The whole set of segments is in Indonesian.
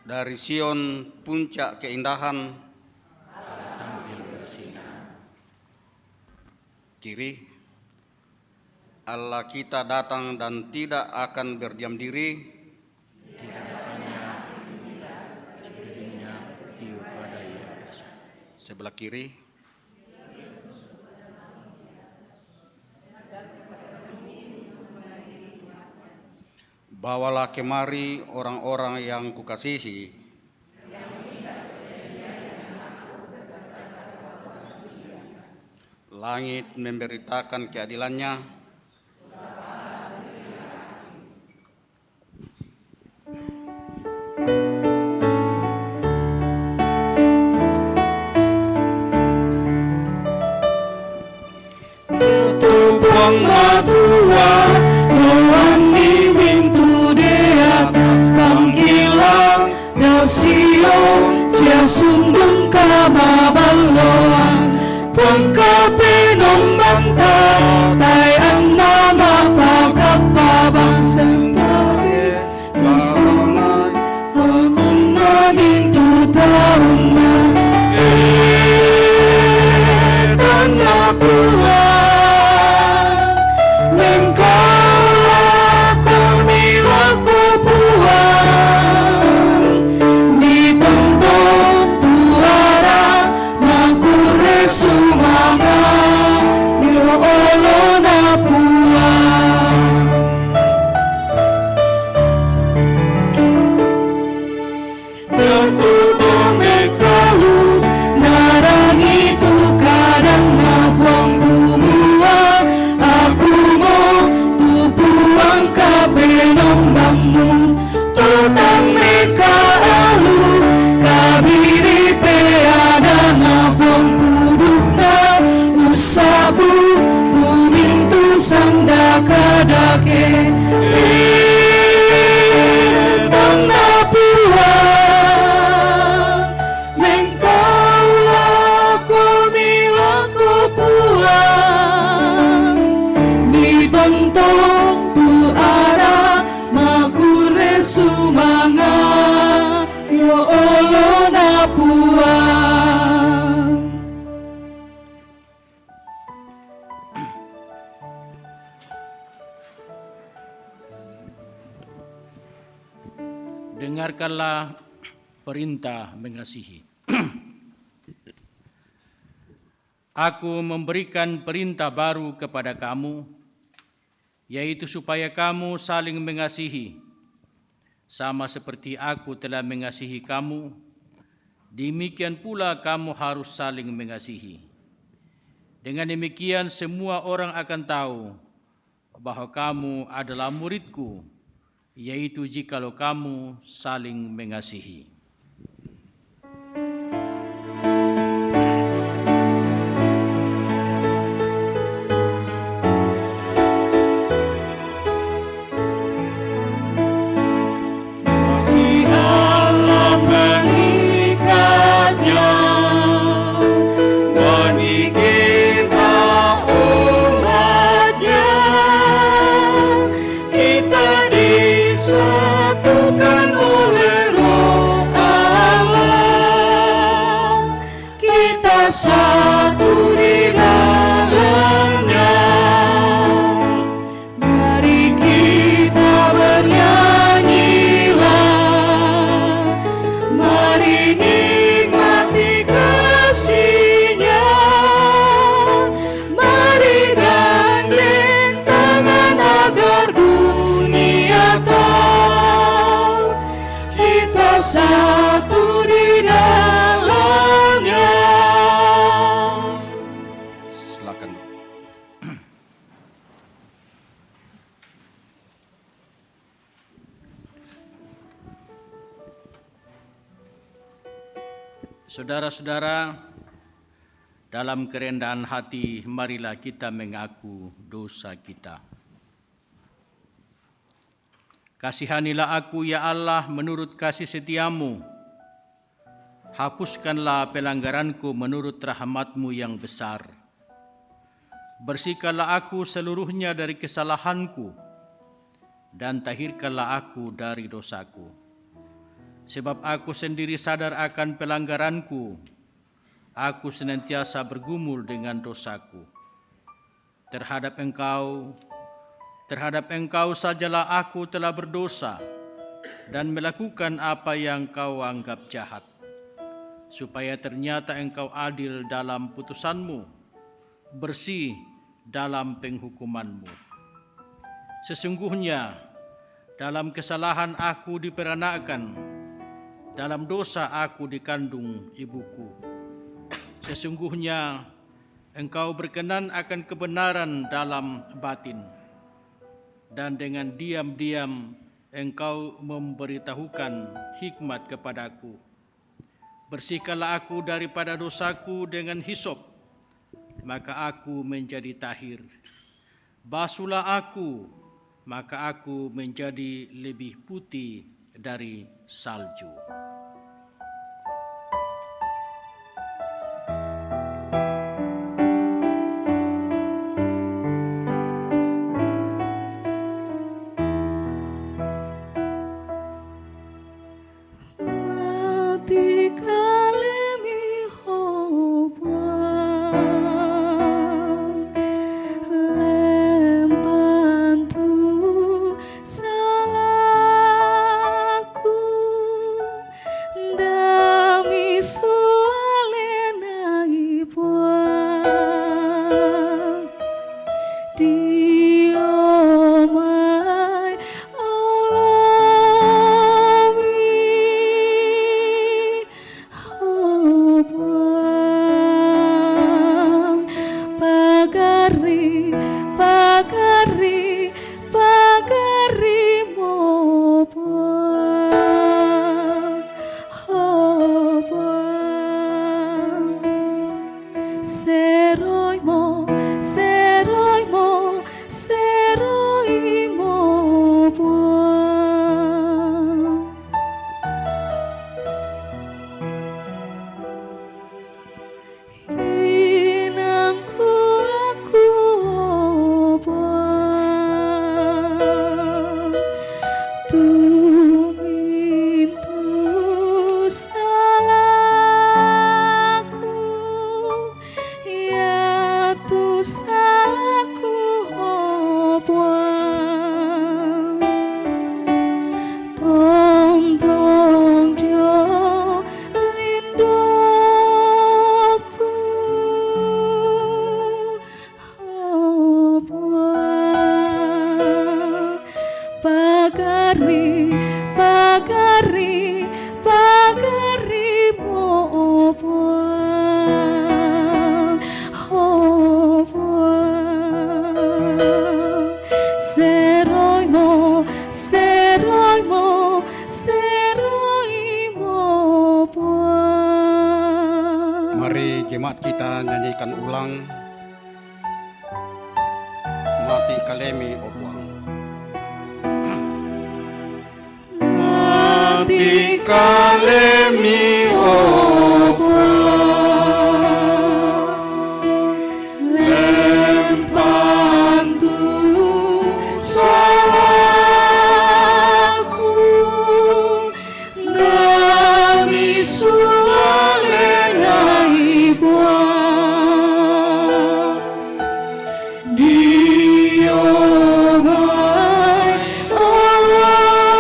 Dari Sion puncak keindahan, tampil bersinar. kiri, Allah kita datang dan tidak akan berdiam diri. Di hadapannya sekeliling bertiup badai atas. Sebelah kiri, bawalah kemari orang-orang yang kukasihi. Langit memberitakan keadilannya. Buang matua Noan di mintu dea Panggilan dau sio sia sundung kama baloan Pangkape nom banta Tai ang nama pagkapa bang sempay Tusuna Famuna mintu taon na tanah buah Dengarkanlah perintah mengasihi. Aku memberikan perintah baru kepada kamu, yaitu supaya kamu saling mengasihi. Sama seperti aku telah mengasihi kamu, demikian pula kamu harus saling mengasihi. Dengan demikian semua orang akan tahu bahwa kamu adalah muridku, yaitu jikalau kamu saling mengasihi. Satu di dalamnya, mari kita bernyanyilah, mari nikmati kasih-Nya, mari gandeng tangan agar dunia tahu kita satu di dalamnya. Saudara-saudara, dalam kerendahan hati, marilah kita mengaku dosa kita. Kasihanilah aku, ya Allah, menurut kasih setiamu. Hapuskanlah pelanggaranku menurut rahmat-Mu yang besar. Bersihkanlah aku seluruhnya dari kesalahanku, dan tahirkanlah aku dari dosaku. Sebab aku sendiri sadar akan pelanggaranku, aku senantiasa bergumul dengan dosaku. Terhadap engkau sajalah aku telah berdosa dan melakukan apa yang kau anggap jahat, supaya ternyata engkau adil dalam putusanmu, bersih dalam penghukumanmu. Sesungguhnya dalam kesalahan aku diperanakan, dalam dosa aku dikandung ibuku. Sesungguhnya engkau berkenan akan kebenaran dalam batin, dan dengan diam-diam engkau memberitahukan hikmat kepadaku. Bersihkanlah aku daripada dosaku dengan hisop, maka aku menjadi tahir. Basuhlah aku, maka aku menjadi lebih putih dari salju. Mari jemaat kita nyanyikan ulang Mati Kalemi O Puang. Mati Kalemi O Puang, lempantu salahku, nami sualenai Puang, Dio mai alami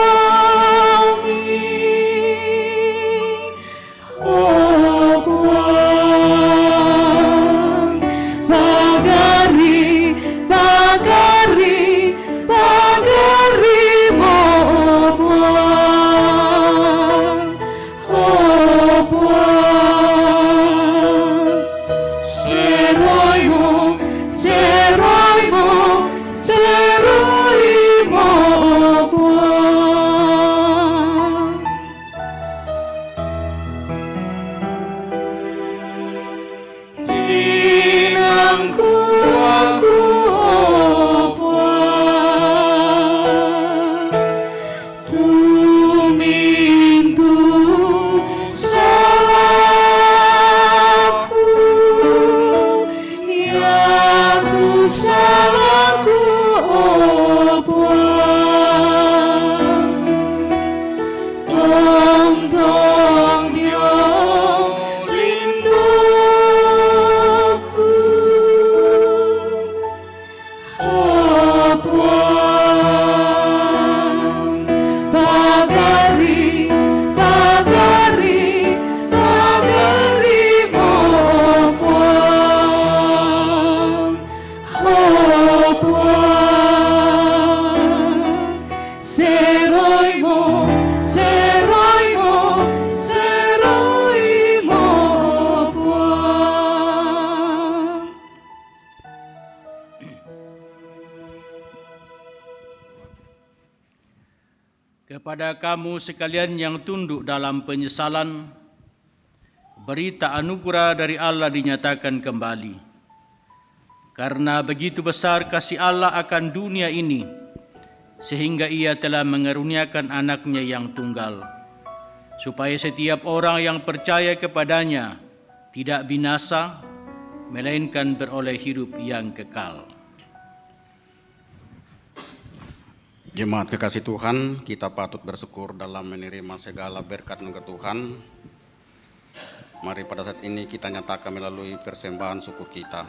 Kepada kamu sekalian yang tunduk dalam penyesalan, berita anugerah dari Allah dinyatakan kembali. Karena begitu besar kasih Allah akan dunia ini, sehingga Ia telah mengaruniakan anaknya yang tunggal, supaya setiap orang yang percaya kepadanya tidak binasa, melainkan beroleh hidup yang kekal. Jemaat kekasih Tuhan, kita patut bersyukur dalam menerima segala berkat anugerah Tuhan. Mari pada saat ini kita nyatakan melalui persembahan syukur kita.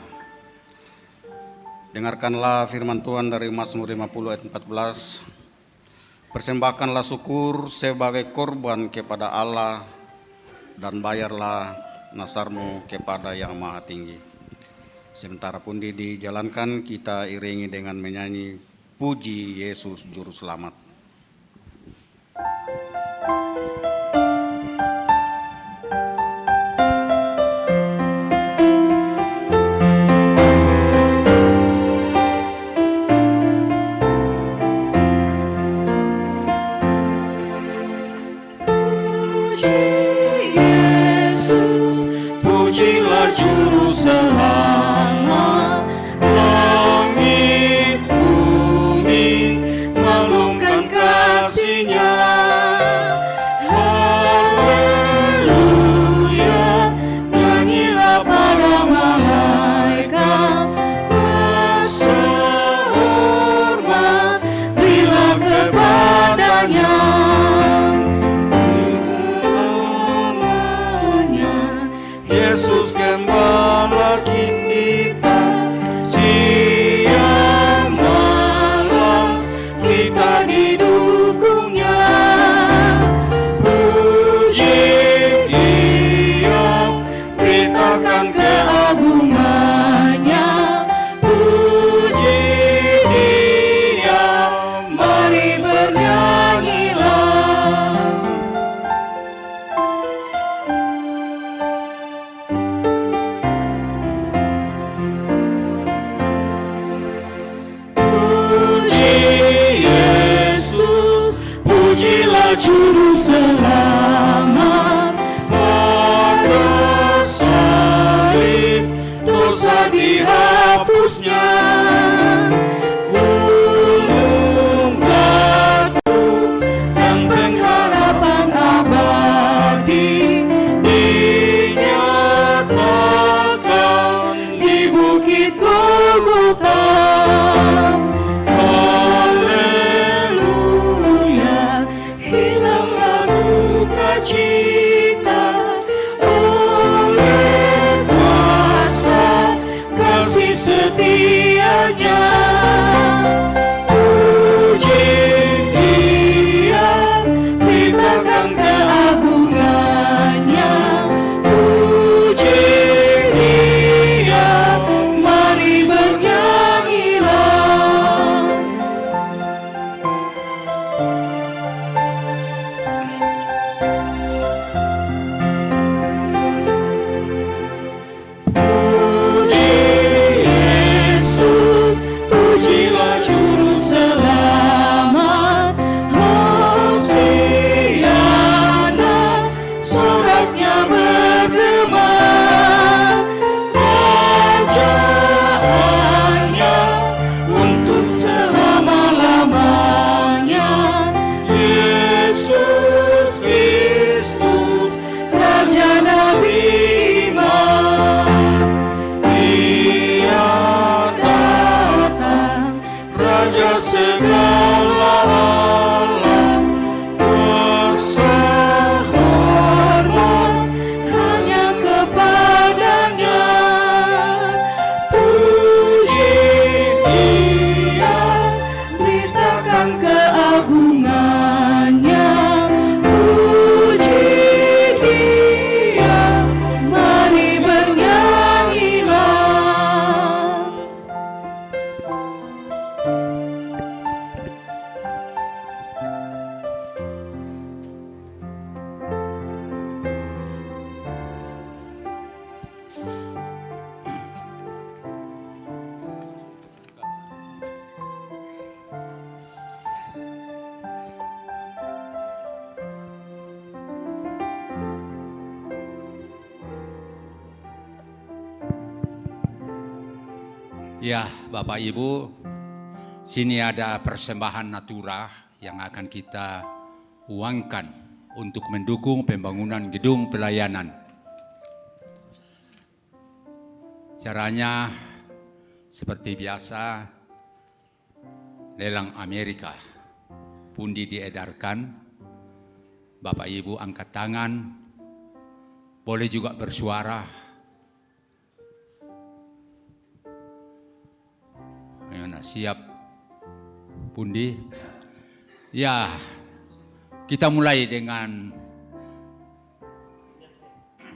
Dengarkanlah firman Tuhan dari Mazmur 50 ayat 14. Persembahkanlah syukur sebagai korban kepada Allah dan bayarlah nasarmu kepada yang maha tinggi. Sementara pundi dijalankan, kita iringi dengan menyanyi Puji Yesus Juru Selamat. Pujilah Juru Selamat, langit bumi maklumkan kasih-Nya. Haleluya, nyanyilah para malaikat, kuasa hormat berilah kepadanya. Yesus Gembala kita, siang malam kita didukung-Nya. Puji Dia, beritakan keagungan-Nya. Puji Dia, mari bernyanyilah. Pujilah Juru Selamat, pada salib dosa dihapus-Nya. Gunung batu dan pengharapan abadi dinyatakan di Bukit Golgota. Cita oleh kuasa kasih setia. Ya, Bapak Ibu, sini ada persembahan natura yang akan kita uangkan untuk mendukung pembangunan gedung pelayanan. Caranya seperti biasa, lelang Amerika, pundi diedarkan, Bapak Ibu angkat tangan, boleh juga bersuara. Siap, pundi? Ya, kita mulai dengan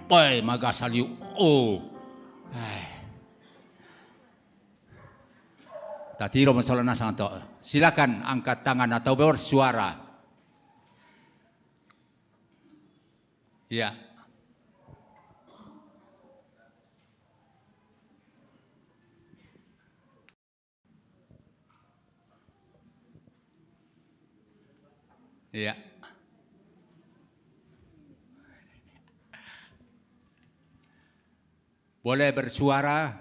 Pai Magasaliu. Tatiro masalahna santo. Silakan angkat tangan atau bersuara. Ya. Ya. Boleh bersuara,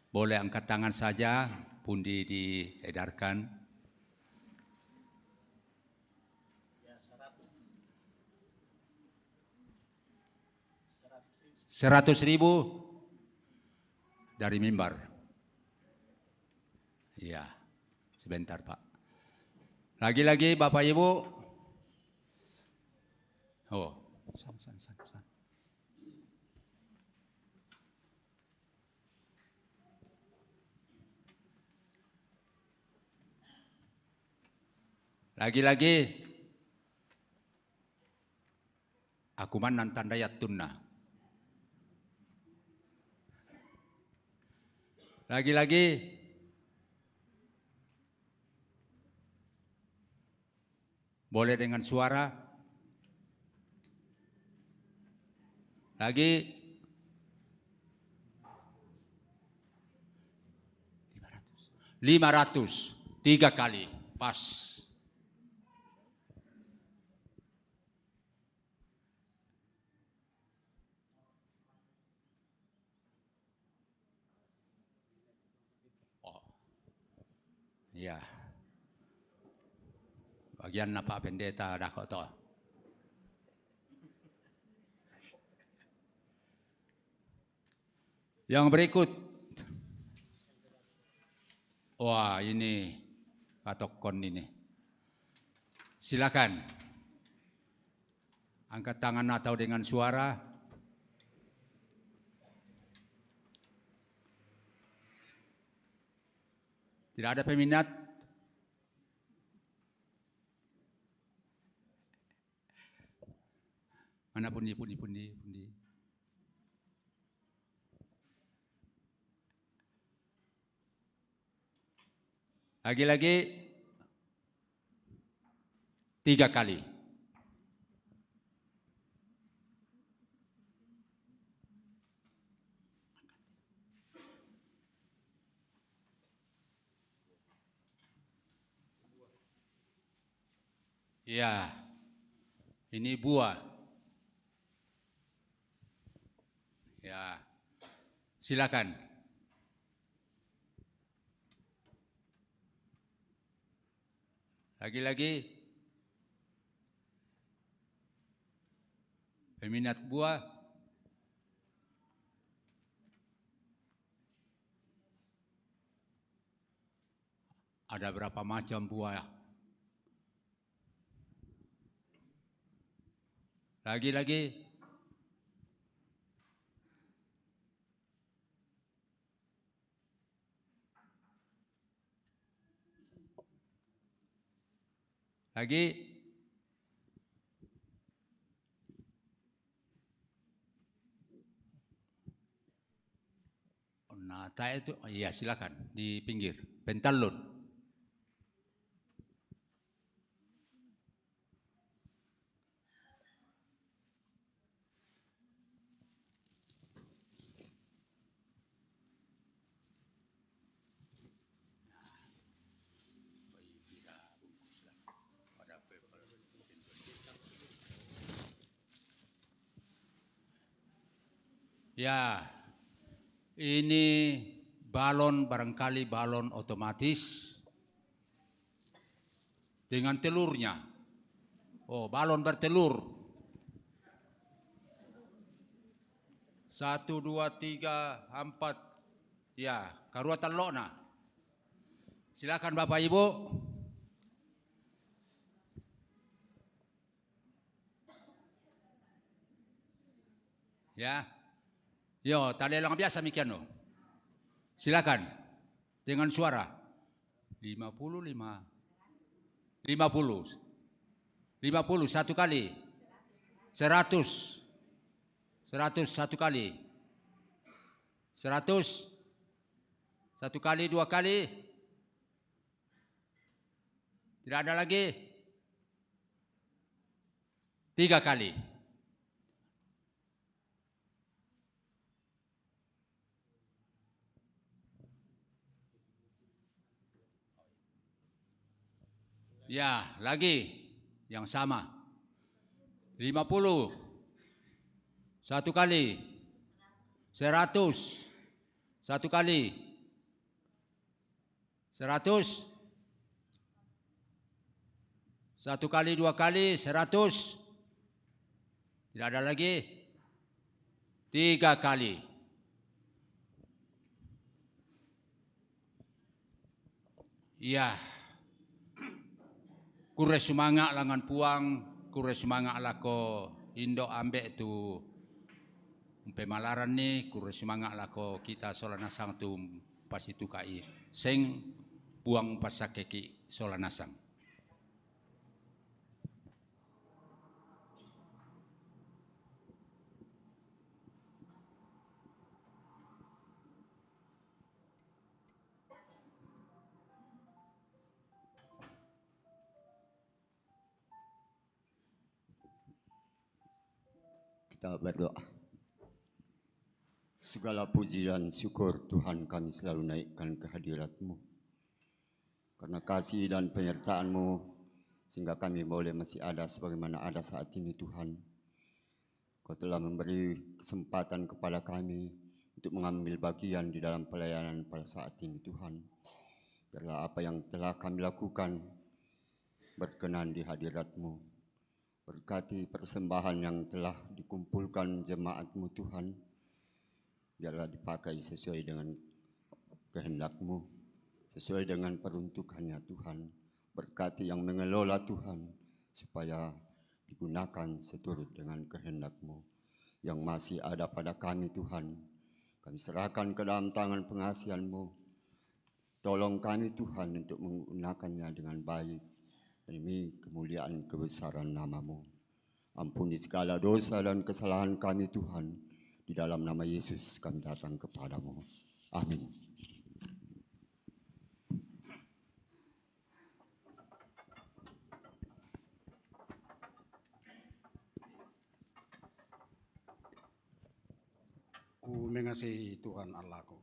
boleh angkat tangan saja, pundi diedarkan. $100.000 dari mimbar. Ya, sebentar Pak. Lagi-lagi Bapak Ibu. Oh, san. Lagi-lagi, aku manan tandayat tunna. Lagi-lagi, boleh dengan suara. Lagi, 500, 3 kali, pas. Oh, ya. Bagian Pak Pendeta dah kok toh. Yang berikut. Wah, ini patokon ini. Silakan. Angkat tangan atau dengan suara. Tidak ada peminat. Mana pundi. Lagi-lagi 3 kali. Ya, ini buah. Ya, silakan. Lagi-lagi peminat buah. Ada berapa macam buah? Lagi-lagi. Lagi. Nata itu, iya silakan di pinggir. Pentalun. Ya, ini balon barangkali balon otomatis dengan telurnya. Oh, balon bertelur. 1, 2, 3, 4. Ya, karuatan lokna. Silakan Bapak Ibu. Ya. Yo, tali elang biasa mikian no. Silakan. Dengan suara 55. 50. 50 satu kali. 100. 100 satu kali. 100 satu kali, 2 kali. Tidak ada lagi. 3 kali. Ya, lagi yang sama. 50 satu kali. 100 satu kali. 100 satu kali, 2 kali, 100. Tidak ada lagi. 3 kali. Iya. Kure semangat langan puang, kure semangat lako Indo ambek tu pemalaran ni, kure semangat lako kita solanasang tu pas itu kai. Seng puang pasakeki solanasang. Kita berdoa. Segala puji dan syukur Tuhan kami selalu naikkan ke hadirat-Mu. Karena kasih dan penyertaan-Mu sehingga kami boleh masih ada sebagaimana ada saat ini Tuhan. Kau telah memberi kesempatan kepada kami untuk mengambil bagian di dalam pelayanan pada saat ini Tuhan. Biarlah apa yang telah kami lakukan berkenan di hadirat-Mu. Berkati persembahan yang telah dikumpulkan jemaat-Mu Tuhan. Biarlah dipakai sesuai dengan kehendak-Mu, sesuai dengan peruntukannya Tuhan. Berkati yang mengelola Tuhan, supaya digunakan seturut dengan kehendak-Mu yang masih ada pada kami Tuhan. Kami serahkan ke dalam tangan pengasihan-Mu. Tolong kami Tuhan untuk menggunakannya dengan baik. Demi kemuliaan kebesaran nama-Mu. Ampuni segala dosa dan kesalahan kami Tuhan. Di dalam nama Yesus kami datang kepadamu. Amin. Ku mengasihi Tuhan Allahku.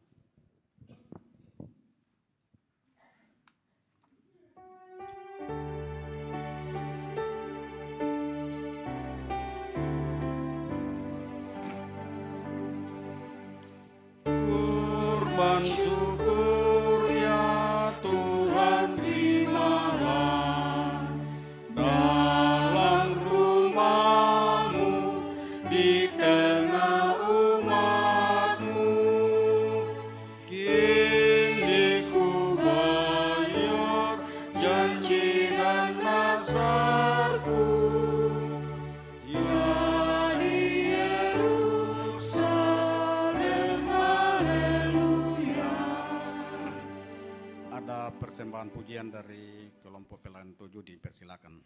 Kurban syukur ya Tuhan terimalah dalam rumah-Mu di tengah umat-Mu. Kini ku bayar janji dan nasarku. Ya di Yerusalem, haleluya. Ada persembahan pujian dari kelompok pelayan 7, dipersilakan.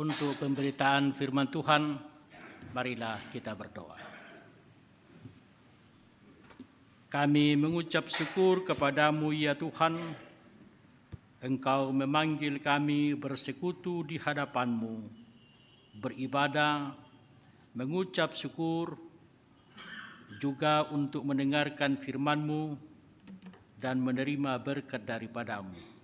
untuk pemberitaan firman Tuhan, marilah kita berdoa. Kami mengucap syukur kepadamu ya Tuhan, Engkau memanggil kami bersekutu di hadapan-Mu, beribadah, mengucap syukur, juga untuk mendengarkan firman-Mu dan menerima berkat daripada-Mu.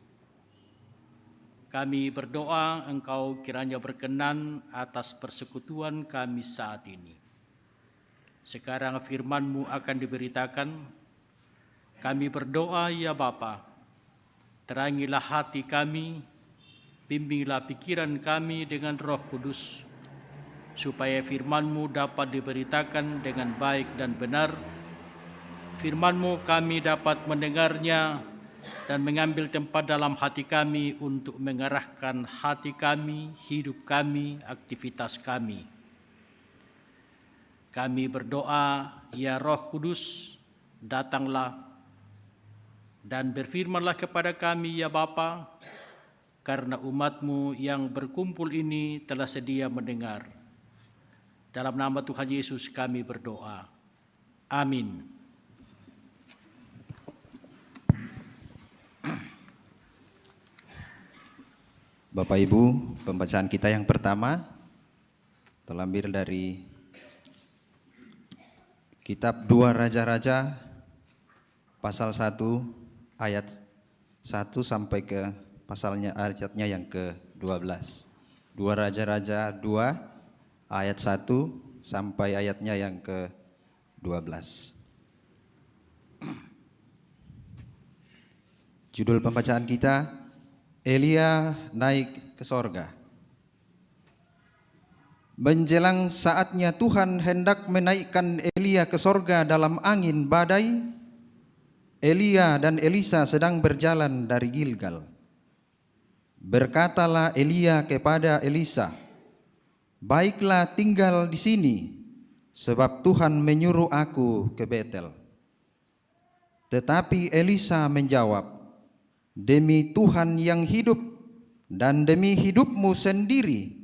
Kami berdoa Engkau kiranya berkenan atas persekutuan kami saat ini. Sekarang firman-Mu akan diberitakan. Kami berdoa ya Bapa, terangilah hati kami, bimbinglah pikiran kami dengan Roh Kudus, supaya firman-Mu dapat diberitakan dengan baik dan benar. Firman-Mu kami dapat mendengarnya dan mengambil tempat dalam hati kami untuk mengarahkan hati kami, hidup kami, aktivitas kami. Kami berdoa, ya Roh Kudus, datanglah dan berfirmanlah kepada kami ya Bapa, karena umat-Mu yang berkumpul ini telah sedia mendengar. Dalam nama Tuhan Yesus kami berdoa. Amin. Bapak Ibu, pembacaan kita yang pertama terambil dari Kitab 2 Raja-Raja pasal 1 ayat 1 sampai ke ayatnya yang ke-12. 2 Raja-Raja 2 ayat 1 sampai ayatnya yang ke-12. Judul pembacaan kita, Elia naik ke sorga. Menjelang saatnya Tuhan hendak menaikkan Elia ke sorga dalam angin badai, Elia dan Elisa sedang berjalan dari Gilgal. Berkatalah Elia kepada Elisa, "Baiklah tinggal di sini, sebab Tuhan menyuruh aku ke Betel." Tetapi Elisa menjawab, "Demi Tuhan yang hidup dan demi hidupmu sendiri,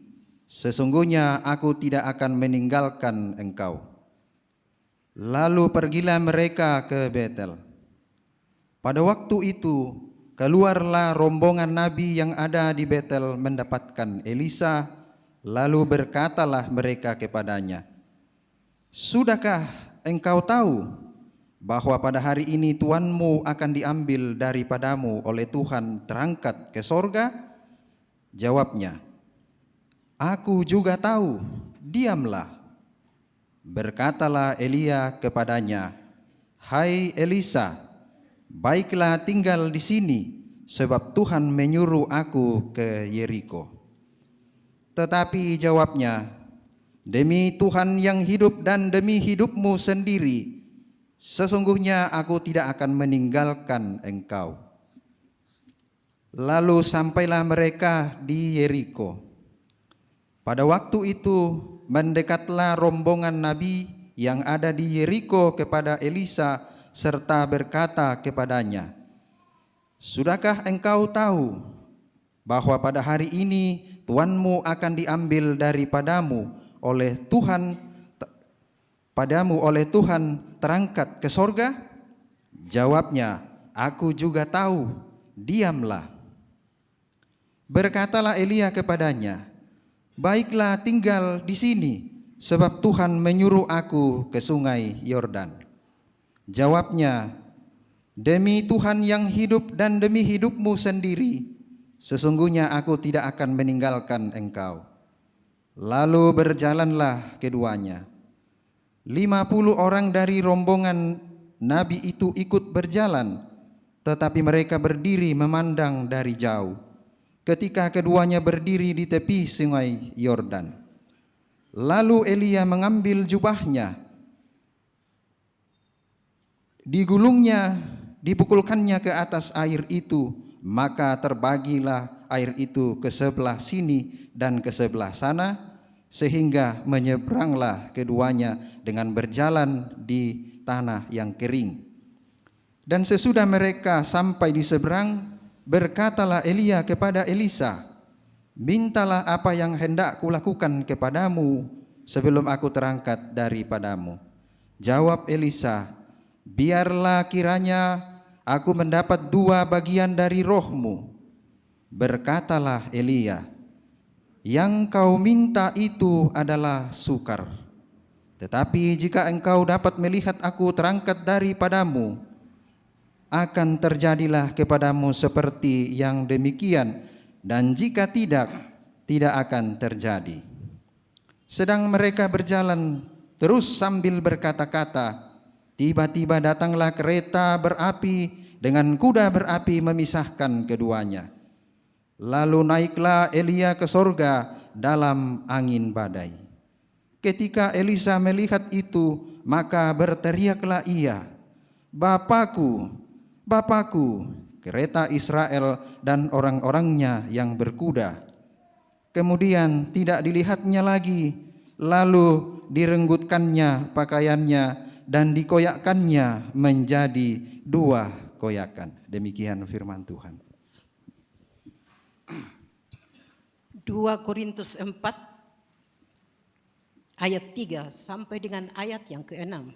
sesungguhnya aku tidak akan meninggalkan engkau." Lalu pergilah mereka ke Betel. Pada waktu itu keluarlah rombongan nabi yang ada di Betel mendapatkan Elisa, lalu berkatalah mereka kepadanya, "Sudahkah engkau tahu bahwa pada hari ini tuanmu akan diambil daripadamu oleh Tuhan terangkat ke sorga?" Jawabnya, "Aku juga tahu, diamlah." Berkatalah Elia kepadanya, "Hai Elisa, baiklah tinggal di sini, sebab Tuhan menyuruh aku ke Yeriko." Tetapi jawabnya, "Demi Tuhan yang hidup dan demi hidupmu sendiri, sesungguhnya aku tidak akan meninggalkan engkau." Lalu sampailah mereka di Yeriko. Pada waktu itu mendekatlah rombongan nabi yang ada di Yeriko kepada Elisa serta berkata kepadanya, "Sudahkah engkau tahu bahwa pada hari ini tuanmu akan diambil daripadamu oleh Tuhan terangkat ke sorga?" Jawabnya, "Aku juga tahu, diamlah." Berkatalah Elia kepadanya, "Baiklah tinggal di sini, sebab Tuhan menyuruh aku ke sungai Yordan." Jawabnya, "Demi Tuhan yang hidup dan demi hidupmu sendiri, sesungguhnya aku tidak akan meninggalkan engkau." Lalu berjalanlah keduanya. 50 orang dari rombongan nabi itu ikut berjalan, tetapi mereka berdiri memandang dari jauh ketika keduanya berdiri di tepi sungai Yordan. Lalu Elia mengambil jubahnya, digulungnya, dipukulkannya ke atas air itu, maka terbagilah air itu ke sebelah sini dan ke sebelah sana, sehingga menyeberanglah keduanya dengan berjalan di tanah yang kering. Dan sesudah mereka sampai di seberang, berkatalah Elia kepada Elisa, mintalah apa yang hendak kulakukan kepadamu sebelum aku terangkat daripadamu. Jawab Elisa, biarlah kiranya aku mendapat 2 bagian dari rohmu. Berkatalah Elia, yang kau minta itu adalah sukar. Tetapi jika engkau dapat melihat aku terangkat daripadamu, akan terjadilah kepadamu seperti yang demikian, dan jika tidak, tidak akan terjadi. Sedang mereka berjalan terus sambil berkata-kata, tiba-tiba datanglah kereta berapi dengan kuda berapi memisahkan keduanya. Lalu naiklah Elia ke sorga dalam angin badai. Ketika Elisa melihat itu, maka berteriaklah ia, Bapakku, Bapakku, kereta Israel dan orang-orangnya yang berkuda. Kemudian tidak dilihatnya lagi, lalu direnggutkannya pakaiannya dan dikoyakkannya menjadi 2 koyakan. Demikian firman Tuhan. 2 Korintus 4 ayat 3 sampai dengan ayat yang ke-6.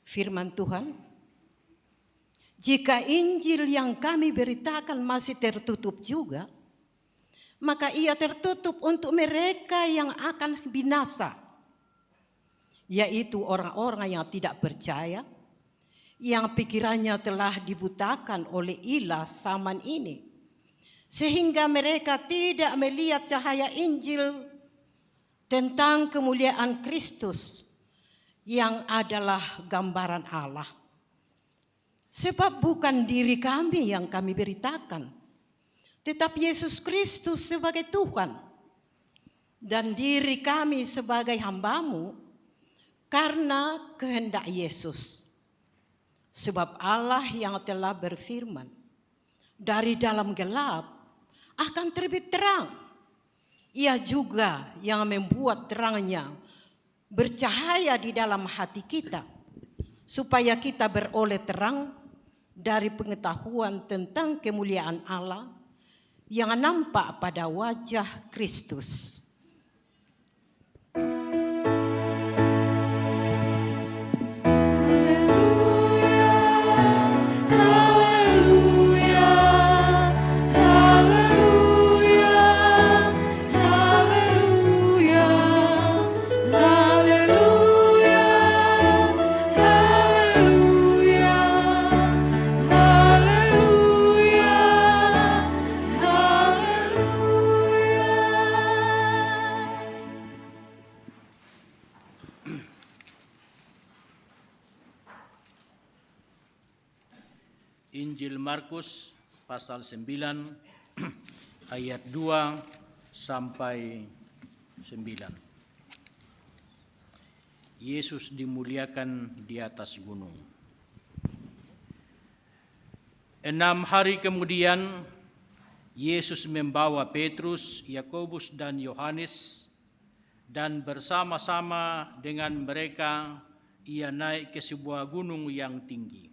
Firman Tuhan, jika Injil yang kami beritakan masih tertutup juga, maka ia tertutup untuk mereka yang akan binasa, yaitu orang-orang yang tidak percaya, yang pikirannya telah dibutakan oleh ilah zaman ini, sehingga mereka tidak melihat cahaya Injil tentang kemuliaan Kristus yang adalah gambaran Allah. Sebab bukan diri kami yang kami beritakan, tetapi Yesus Kristus sebagai Tuhan, dan diri kami sebagai hamba-Mu karena kehendak Yesus. Sebab Allah yang telah berfirman, dari dalam gelap akan terbit terang. Ia juga yang membuat terangnya bercahaya di dalam hati kita, supaya kita beroleh terang dari pengetahuan tentang kemuliaan Allah yang nampak pada wajah Kristus. Injil Markus pasal 9 ayat 2 sampai 9. Yesus dimuliakan di atas gunung. 6 hari kemudian Yesus membawa Petrus, Yakobus dan Yohanes, dan bersama-sama dengan mereka ia naik ke sebuah gunung yang tinggi.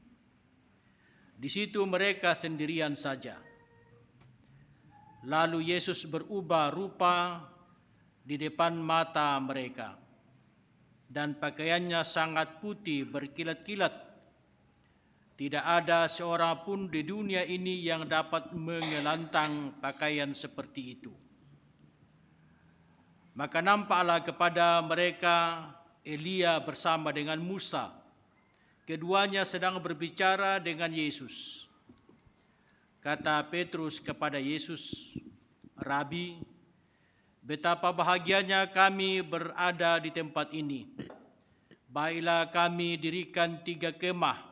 Di situ mereka sendirian saja. Lalu Yesus berubah rupa di depan mata mereka, dan pakaiannya sangat putih berkilat-kilat. Tidak ada seorang pun di dunia ini yang dapat mengelantang pakaian seperti itu. Maka nampaklah kepada mereka Elia bersama dengan Musa. Keduanya sedang berbicara dengan Yesus. Kata Petrus kepada Yesus, Rabi, betapa bahagianya kami berada di tempat ini. Baiklah kami dirikan 3 kemah,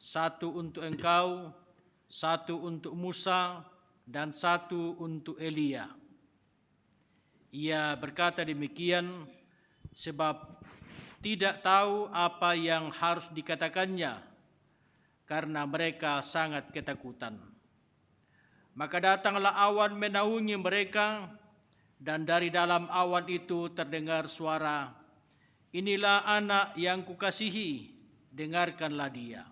1 untuk engkau, 1 untuk Musa, dan 1 untuk Elia. Ia berkata demikian sebab tidak tahu apa yang harus dikatakannya, karena mereka sangat ketakutan. Maka datanglah awan menaungi mereka, dan dari dalam awan itu terdengar suara, inilah anak yang kukasihi, dengarkanlah dia.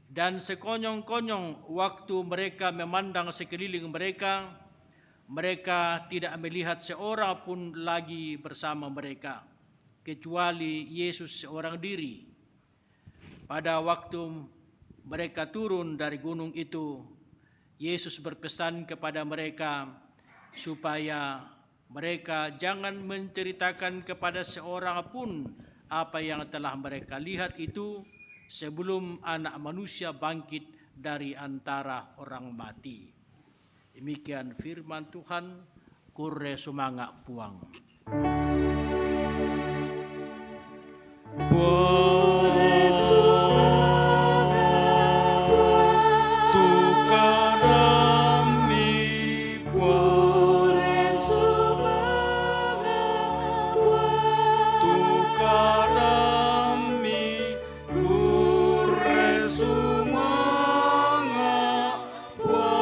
Dan sekonyong-konyong waktu mereka memandang sekeliling mereka, mereka tidak melihat seorang pun lagi bersama mereka, kecuali Yesus seorang diri. Pada waktu mereka turun dari gunung itu, Yesus berpesan kepada mereka supaya mereka jangan menceritakan kepada seorang pun apa yang telah mereka lihat itu sebelum Anak Manusia bangkit dari antara orang mati. Demikian firman Tuhan. Kure sumanga puang. Kure sumanga puang, tukarami kure sumanga puang, tukarami kure sumanga puang.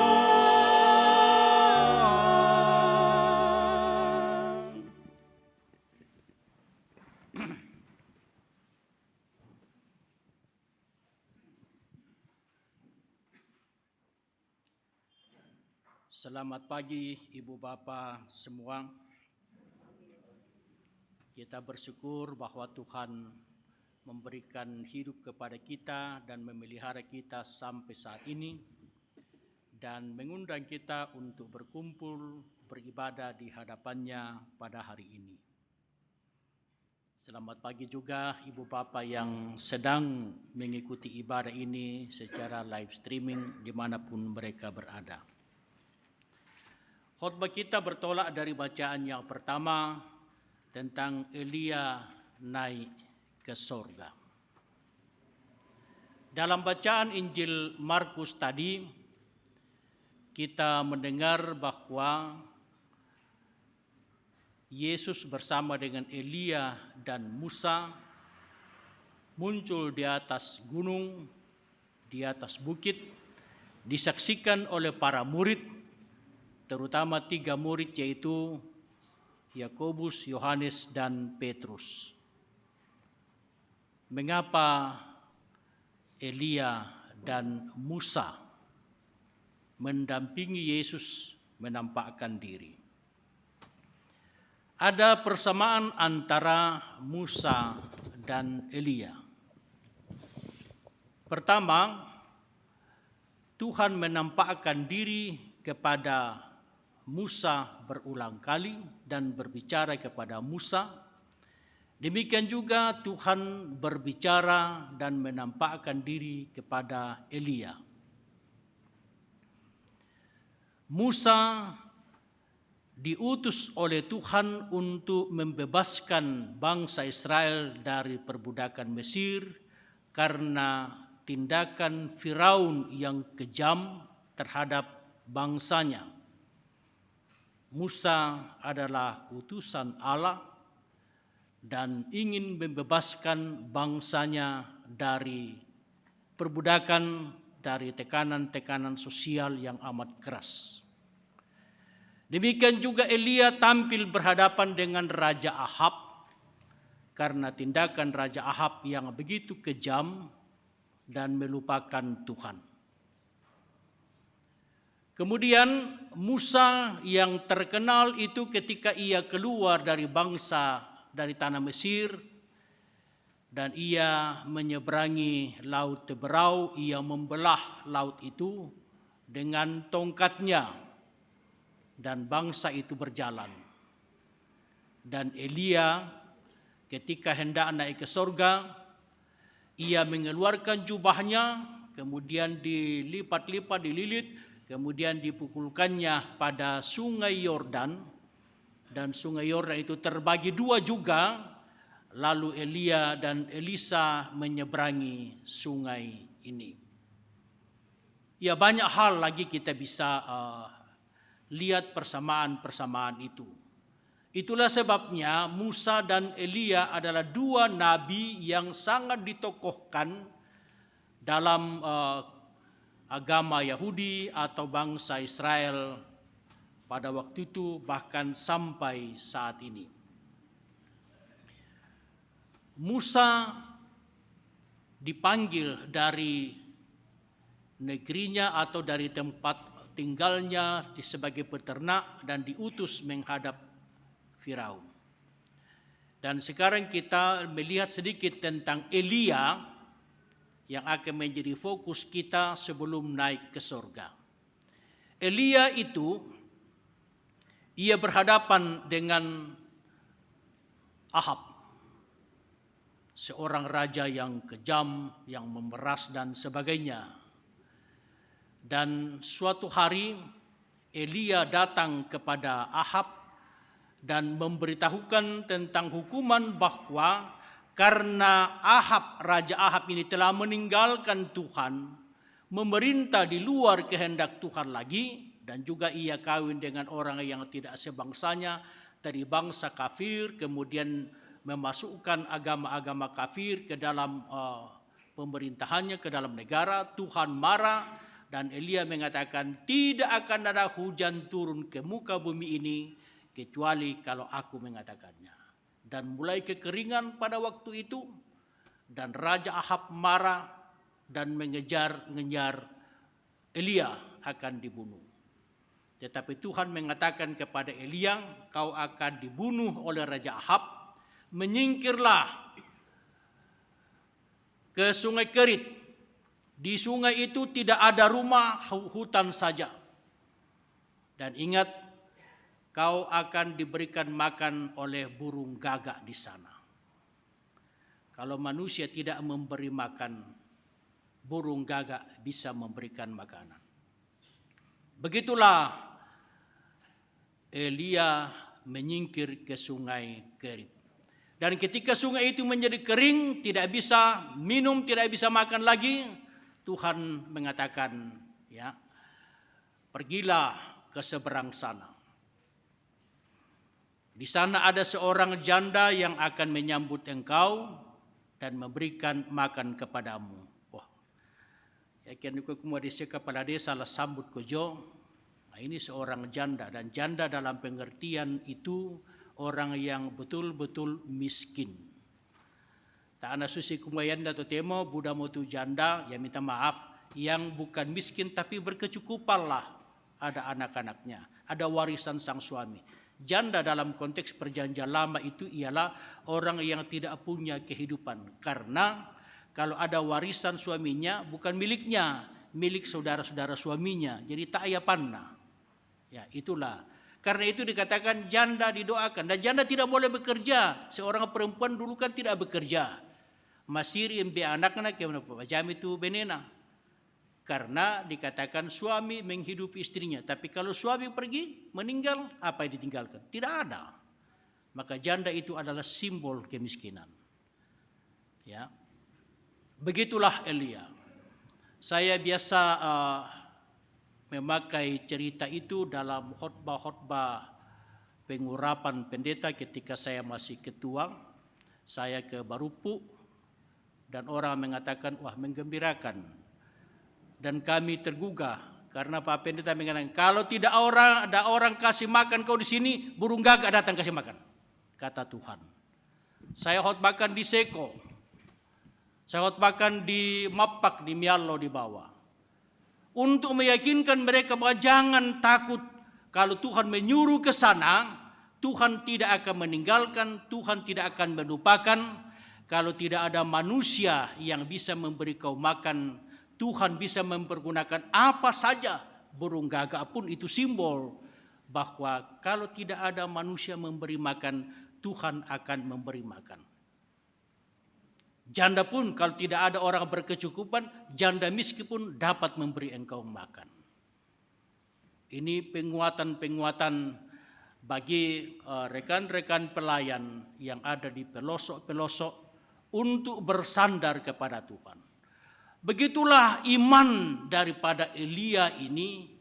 Selamat pagi Ibu Bapa semua. Kita bersyukur bahwa Tuhan memberikan hidup kepada kita dan memelihara kita sampai saat ini, dan mengundang kita untuk berkumpul beribadah di hadapannya pada hari ini. Selamat pagi juga Ibu Bapa yang sedang mengikuti ibadah ini secara live streaming dimanapun mereka berada. Khotbah kita bertolak dari bacaan yang pertama tentang Elia naik ke sorga. Dalam bacaan Injil Markus tadi, kita mendengar bahwa Yesus bersama dengan Elia dan Musa muncul di atas gunung, di atas bukit, disaksikan oleh para murid, terutama 3 murid yaitu Yakobus, Yohanes, dan Petrus. Mengapa Elia dan Musa mendampingi Yesus menampakkan diri? Ada persamaan antara Musa dan Elia. Pertama, Tuhan menampakkan diri kepada Musa berulang kali dan berbicara kepada Musa. Demikian juga Tuhan berbicara dan menampakkan diri kepada Elia. Musa diutus oleh Tuhan untuk membebaskan bangsa Israel dari perbudakan Mesir karena tindakan Firaun yang kejam terhadap bangsanya. Musa adalah utusan Allah dan ingin membebaskan bangsanya dari perbudakan, dari tekanan-tekanan sosial yang amat keras. Demikian juga Elia tampil berhadapan dengan Raja Ahab karena tindakan Raja Ahab yang begitu kejam dan melupakan Tuhan. Kemudian Musa yang terkenal itu ketika ia keluar dari tanah Mesir dan ia menyeberangi Laut Teberau, ia membelah laut itu dengan tongkatnya dan bangsa itu berjalan. Dan Elia ketika hendak naik ke sorga, ia mengeluarkan jubahnya, kemudian dilipat-lipat, dililit, kemudian dipukulkannya pada sungai Yordan, dan sungai Yordan itu terbagi 2 juga, lalu Elia dan Elisa menyeberangi sungai ini. Ya, banyak hal lagi kita bisa lihat persamaan-persamaan itu. Itulah sebabnya Musa dan Elia adalah 2 nabi yang sangat ditokohkan dalam agama Yahudi atau bangsa Israel pada waktu itu, bahkan sampai saat ini. Musa dipanggil dari negerinya atau dari tempat tinggalnya sebagai peternak dan diutus menghadap Firaun. Dan sekarang kita melihat sedikit tentang Elia yang akan menjadi fokus kita sebelum naik ke surga. Elia itu, ia berhadapan dengan Ahab, seorang raja yang kejam, yang memeras dan sebagainya. Dan suatu hari Elia datang kepada Ahab dan memberitahukan tentang hukuman bahwa karena Raja Ahab ini telah meninggalkan Tuhan, memerintah di luar kehendak Tuhan lagi, dan juga ia kawin dengan orang yang tidak sebangsanya dari bangsa kafir, kemudian memasukkan agama-agama kafir ke dalam pemerintahannya, ke dalam negara. Tuhan marah dan Elia mengatakan tidak akan ada hujan turun ke muka bumi ini kecuali kalau aku mengatakannya. Dan mulai kekeringan pada waktu itu, dan Raja Ahab marah dan mengejar Elia akan dibunuh. Tetapi Tuhan mengatakan kepada Elia, kau akan dibunuh oleh Raja Ahab, menyingkirlah ke Sungai Kerit. Di sungai itu tidak ada rumah, hutan saja. Dan ingat, kau akan diberikan makan oleh burung gagak di sana. Kalau manusia tidak memberi makan, burung gagak bisa memberikan makanan. Begitulah Elia menyingkir ke Sungai Kerit. Dan ketika sungai itu menjadi kering, tidak bisa minum, tidak bisa makan lagi, Tuhan mengatakan, ya, pergilah ke seberang sana. Di sana ada seorang janda yang akan menyambut engkau dan memberikan makan kepadamu. Wah, yakin aku semua di kepala desa lah sambut kojo. Nah, ini seorang janda, dan janda dalam pengertian itu orang yang betul-betul miskin. Tak ana susi kumayanda to temo budak mo tu janda, ya minta maaf, yang bukan miskin tapi berkecukupan lah. Ada anak-anaknya, ada warisan sang suami. Janda dalam konteks perjanjian lama itu ialah orang yang tidak punya kehidupan. Karena kalau ada warisan suaminya bukan miliknya, milik saudara-saudara suaminya. Jadi tak aya panna. Ya, itulah. Karena itu dikatakan janda didoakan. Dan janda tidak boleh bekerja. Seorang perempuan dulu kan tidak bekerja. Masir imbe anak-anak yang jam itu benena. Karena dikatakan suami menghidupi istrinya. Tapi kalau suami pergi, meninggal, apa yang ditinggalkan? Tidak ada. Maka janda itu adalah simbol kemiskinan. Ya, begitulah Elia. Saya biasa memakai cerita itu dalam khotbah-khotbah pengurapan pendeta ketika saya masih ketua. Saya ke Barupu dan orang mengatakan, wah menggembirakan. Dan kami tergugah karena Pak Pendeta mengatakan, kalau tidak ada orang kasih makan kau di sini, burung gagak datang kasih makan, kata Tuhan. Saya khotbahkan di Seko, saya khotbahkan di Mapak, di Mialo di bawah, untuk meyakinkan mereka bahwa jangan takut. Kalau Tuhan menyuruh ke sana, Tuhan tidak akan meninggalkan, Tuhan tidak akan melupakan. Kalau tidak ada manusia yang bisa memberi kau makan, Tuhan bisa mempergunakan apa saja. Burung gagak pun itu simbol bahwa kalau tidak ada manusia memberi makan, Tuhan akan memberi makan. Janda pun kalau tidak ada orang berkecukupan, janda miskin pun dapat memberi engkau makan. Ini penguatan-penguatan bagi rekan-rekan pelayan yang ada di pelosok-pelosok untuk bersandar kepada Tuhan. Begitulah iman daripada Elia ini,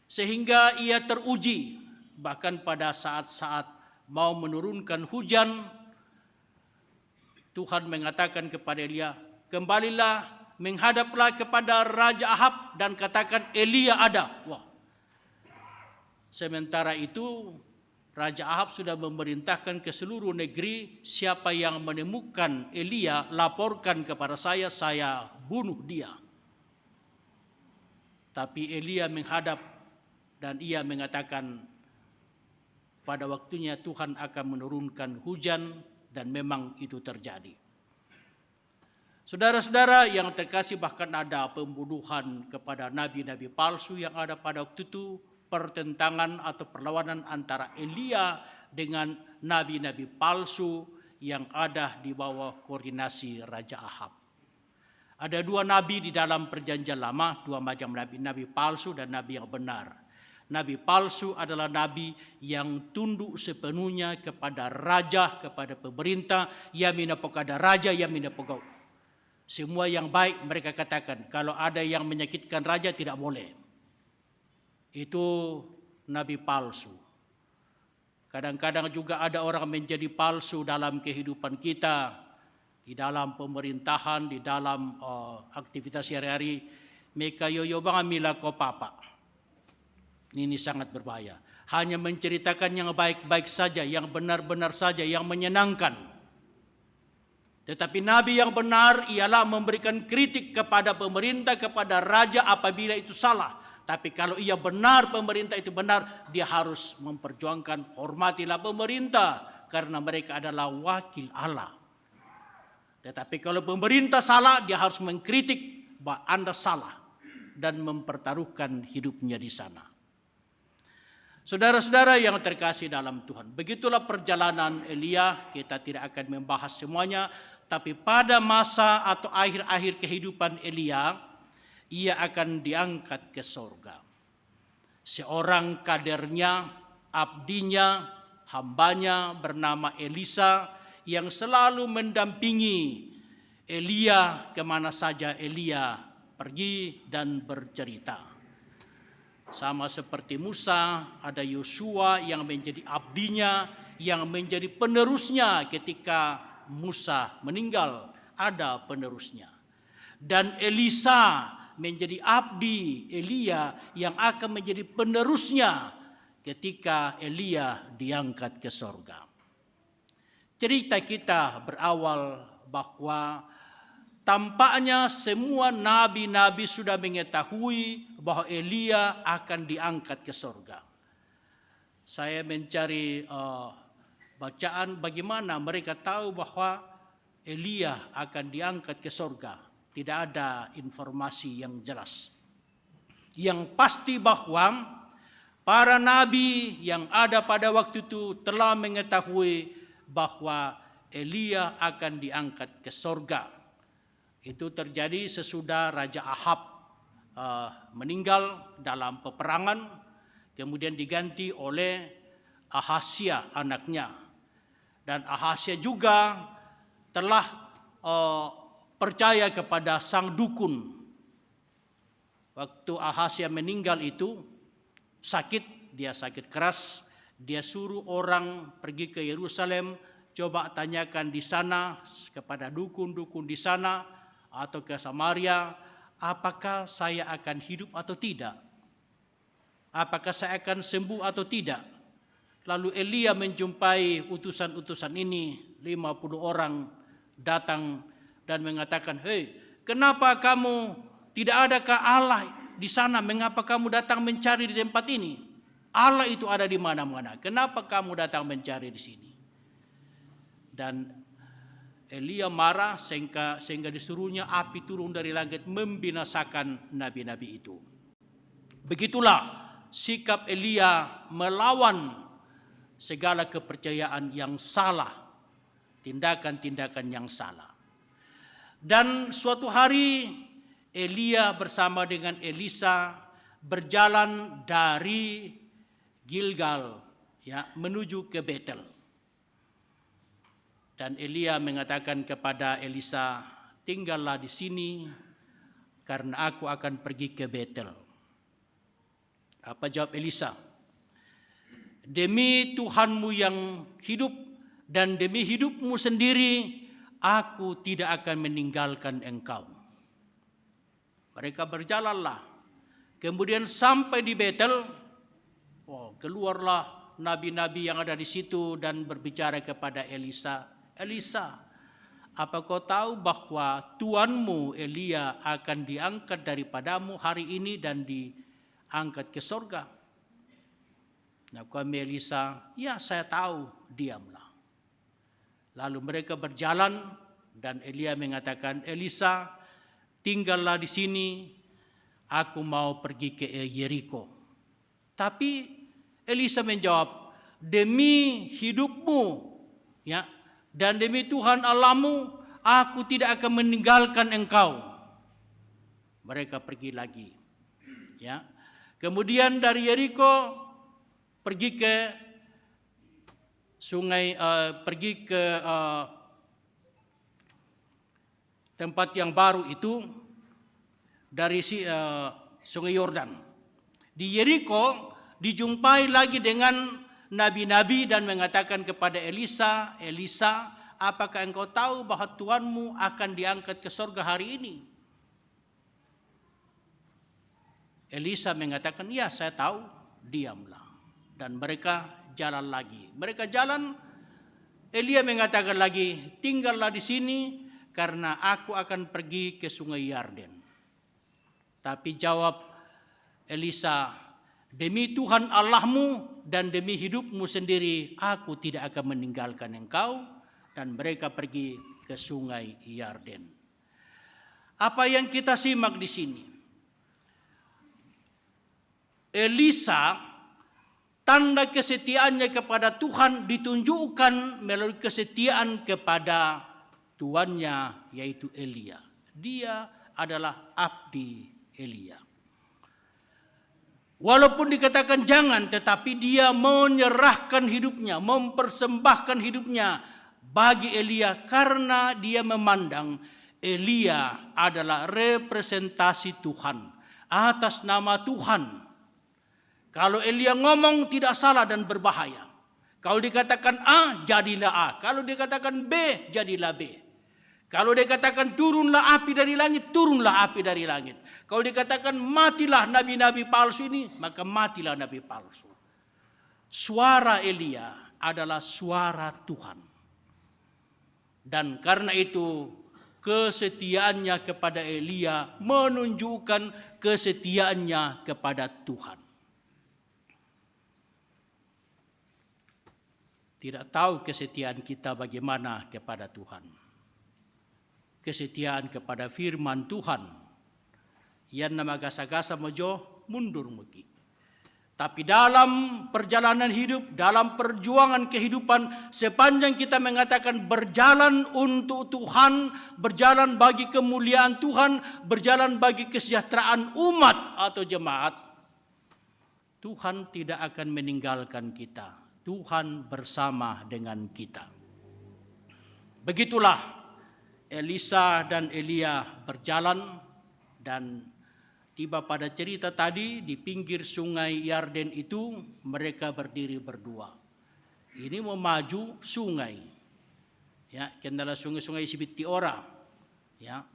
sehingga ia teruji. Bahkan pada saat-saat mau menurunkan hujan, Tuhan mengatakan kepada Elia, kembalilah, menghadaplah kepada Raja Ahab dan katakan Elia ada. Wah. Sementara itu Raja Ahab sudah memerintahkan ke seluruh negeri, siapa yang menemukan Elia, laporkan kepada saya bunuh dia. Tapi Elia menghadap dan ia mengatakan pada waktunya Tuhan akan menurunkan hujan, dan memang itu terjadi. Saudara-saudara yang terkasih, bahkan ada pembunuhan kepada nabi-nabi palsu yang ada pada waktu itu, pertentangan atau perlawanan antara Elia dengan nabi-nabi palsu yang ada di bawah koordinasi Raja Ahab. Ada dua nabi di dalam perjanjian lama, dua macam nabi, nabi palsu dan nabi yang benar. Nabi palsu adalah nabi yang tunduk sepenuhnya kepada raja, kepada pemerintah, yamina pokada raja, yamina pokada. Semua yang baik mereka katakan, kalau ada yang menyakitkan raja tidak boleh. Itu nabi palsu. Kadang-kadang juga ada orang menjadi palsu dalam kehidupan kita, di dalam pemerintahan, di dalam aktivitas sehari-hari. Mereka yoyo bang mila ko papa. Ini sangat berbahaya. Hanya menceritakan yang baik-baik saja, yang benar-benar saja, yang menyenangkan. Tetapi nabi yang benar ialah memberikan kritik kepada pemerintah, kepada raja apabila itu salah. Tapi kalau ia benar, pemerintah itu benar, dia harus memperjuangkan, hormatilah pemerintah, karena mereka adalah wakil Allah. Tetapi kalau pemerintah salah, dia harus mengkritik bahwa Anda salah, dan mempertaruhkan hidupnya di sana. Saudara-saudara yang terkasih dalam Tuhan, begitulah perjalanan Elia. Kita tidak akan membahas semuanya, tapi pada masa atau akhir-akhir kehidupan Elia, ia akan diangkat ke sorga. Seorang kadernya, abdinya, hambanya bernama Elisa, yang selalu mendampingi Elia kemana saja Elia pergi dan bercerita. Sama seperti Musa, ada Yosua yang menjadi abdinya, yang menjadi penerusnya ketika Musa meninggal, ada penerusnya. Dan Elisa menjadi abdi Elia yang akan menjadi penerusnya ketika Elia diangkat ke sorga. Cerita kita berawal bahwa tampaknya semua nabi-nabi sudah mengetahui bahwa Elia akan diangkat ke sorga. Saya mencari bacaan bagaimana mereka tahu bahwa Elia akan diangkat ke sorga. Tidak ada informasi yang jelas. Yang pasti bahwa para nabi yang ada pada waktu itu telah mengetahui bahwa Elia akan diangkat ke sorga. Itu terjadi sesudah Raja Ahab meninggal dalam peperangan, kemudian diganti oleh Ahazia anaknya. Dan Ahazia juga telah percaya kepada sang dukun. Waktu Ahazia meninggal itu sakit, dia sakit keras, dia suruh orang pergi ke Yerusalem, coba tanyakan di sana kepada dukun-dukun di sana atau ke Samaria, apakah saya akan hidup atau tidak? Apakah saya akan sembuh atau tidak? Lalu Elia menjumpai utusan-utusan ini, 50 orang datang dan mengatakan, "Hei, kenapa kamu, tidak adakah Allah di sana? Mengapa kamu datang mencari di tempat ini? Allah itu ada di mana-mana. Kenapa kamu datang mencari di sini?" Dan Elia marah sehingga disuruhnya api turun dari langit membinasakan nabi-nabi itu. Begitulah sikap Elia melawan segala kepercayaan yang salah, tindakan-tindakan yang salah. Dan suatu hari Elia bersama dengan Elisa berjalan dari Gilgal menuju ke Betel. Dan Elia mengatakan kepada Elisa, "Tinggallah di sini karena aku akan pergi ke Betel." Apa jawab Elisa? "Demi Tuhanmu yang hidup dan demi hidupmu sendiri, aku tidak akan meninggalkan engkau." Mereka berjalanlah. Kemudian sampai di Betel, keluarlah nabi-nabi yang ada di situ dan berbicara kepada Elisa, "Elisa, apa kau tahu bahwa tuanmu Elia akan diangkat daripadamu hari ini dan diangkat ke sorga?" Nah, kami Elisa, ya saya tahu, diamlah. Lalu mereka berjalan dan Elia mengatakan, Elisa, tinggallah di sini, aku mau pergi ke Yeriko. Tapi Elisa menjawab, demi hidupmu, ya, dan demi Tuhan Allahmu, aku tidak akan meninggalkan engkau. Mereka pergi lagi. Ya. Kemudian dari Yeriko pergi ke sungai, pergi ke tempat yang baru itu dari sungai Yordan. Di Yeriko dijumpai lagi dengan nabi-nabi dan mengatakan kepada Elisa, Elisa, apakah engkau tahu bahwa Tuhanmu akan diangkat ke surga hari ini? Elisa mengatakan, ya saya tahu, diamlah. Dan mereka jalan lagi. Mereka jalan, Elia mengatakan lagi, tinggallah di sini karena aku akan pergi ke sungai Yarden. Tapi jawab Elisa, demi Tuhan Allahmu dan demi hidupmu sendiri, aku tidak akan meninggalkan engkau. Dan mereka pergi ke sungai Yarden. Apa yang kita simak di sini? Elisa, tanda kesetiaannya kepada Tuhan ditunjukkan melalui kesetiaan kepada tuannya, yaitu Elia. Dia adalah abdi Elia. Walaupun dikatakan jangan, tetapi dia menyerahkan hidupnya, mempersembahkan hidupnya bagi Elia karena dia memandang Elia adalah representasi Tuhan atas nama Tuhan. Kalau Elia ngomong tidak salah dan berbahaya. Kalau dikatakan A, jadilah A. Kalau dikatakan B, jadilah B. Kalau dikatakan turunlah api dari langit, turunlah api dari langit. Kalau dikatakan matilah nabi-nabi palsu ini, maka matilah nabi palsu. Suara Elia adalah suara Tuhan. Dan karena itu kesetiaannya kepada Elia menunjukkan kesetiaannya kepada Tuhan. Tidak tahu kesetiaan kita bagaimana kepada Tuhan. Kesetiaan kepada firman Tuhan. Yang nama gasa-gasa mojo mundur muki. Tapi dalam perjalanan hidup, dalam perjuangan kehidupan, sepanjang kita mengatakan berjalan untuk Tuhan, berjalan bagi kemuliaan Tuhan, berjalan bagi kesejahteraan umat atau jemaat, Tuhan tidak akan meninggalkan kita. Tuhan bersama dengan kita. Begitulah Elisa dan Elia berjalan dan tiba pada cerita tadi di pinggir sungai Yarden itu mereka berdiri berdua. Ini mau maju sungai. Ya, kendala sungai-sungai Sibiti ora. Ya.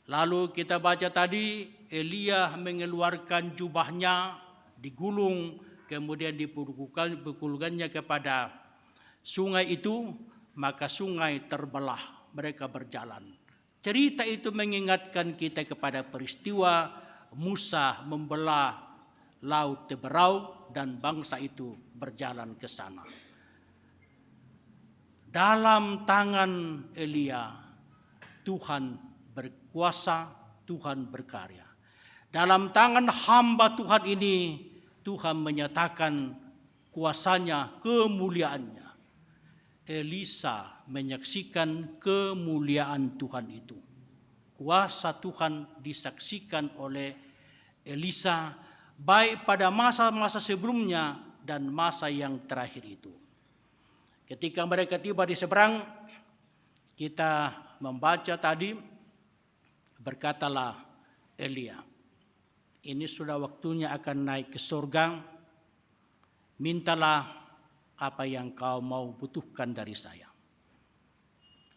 Lalu kita baca tadi Elia mengeluarkan jubahnya, digulung, kemudian dipukulkannya kepada sungai itu, maka sungai terbelah, mereka berjalan. Cerita itu mengingatkan kita kepada peristiwa Musa membelah laut Teberau dan bangsa itu berjalan ke sana. Dalam tangan Elia, Tuhan berkuasa, Tuhan berkarya. Dalam tangan hamba Tuhan ini, Tuhan menyatakan kuasanya, kemuliaannya. Elisa menyaksikan kemuliaan Tuhan itu. Kuasa Tuhan disaksikan oleh Elisa baik pada masa-masa sebelumnya dan masa yang terakhir itu. Ketika mereka tiba di seberang, kita membaca tadi, berkatalah Elia, ini sudah waktunya akan naik ke surga. Mintalah apa yang kau mau butuhkan dari saya.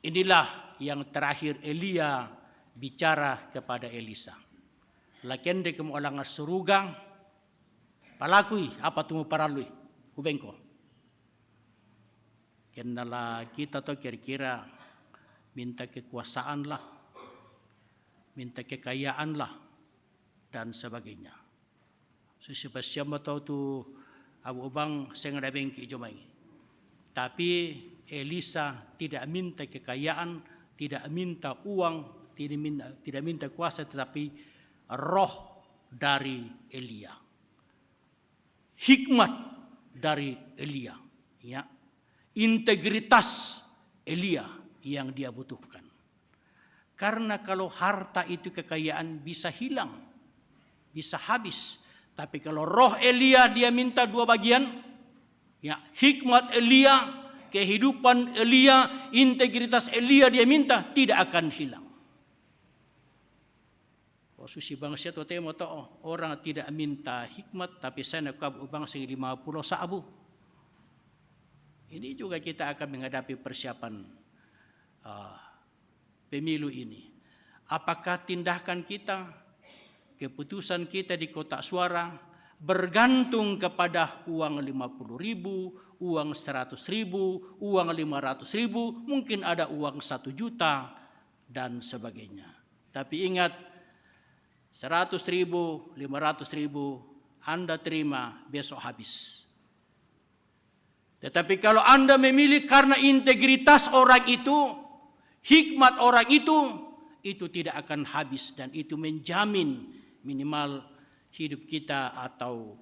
Inilah yang terakhir Elia bicara kepada Elisa. Lakende kemo alang suruga, palakui apa tumu paralui, hubengko. Kenala kita to kira-kira minta kekuasaan lah, minta kekayaan lah, dan sebagainya. So, siapa tahu tu Abu Ubang sengada bengki jomai. Tapi Elisa tidak minta kekayaan, tidak minta uang, tidak minta kuasa, tetapi roh dari Elia. Hikmat dari Elia, ya. Integritas Elia yang dia butuhkan. Karena kalau harta itu kekayaan bisa hilang, bisa habis. Tapi kalau roh Elia dia minta 2 bagian, ya, hikmat Elia, kehidupan Elia, integritas Elia dia minta, tidak akan hilang. Susi bangsa tu temo to orang tidak minta hikmat, tapi saya nak bangsa 50 sabu. Ini juga kita akan menghadapi persiapan pemilu ini. Apakah tindakan kita, keputusan kita di kotak suara bergantung kepada uang 50.000, uang 100.000, uang 500.000, mungkin ada uang 1 juta dan sebagainya. Tapi ingat, 100.000, 500.000 Anda terima, besok habis. Tetapi kalau Anda memilih karena integritas orang itu, hikmat orang itu tidak akan habis, dan itu menjamin minimal hidup kita atau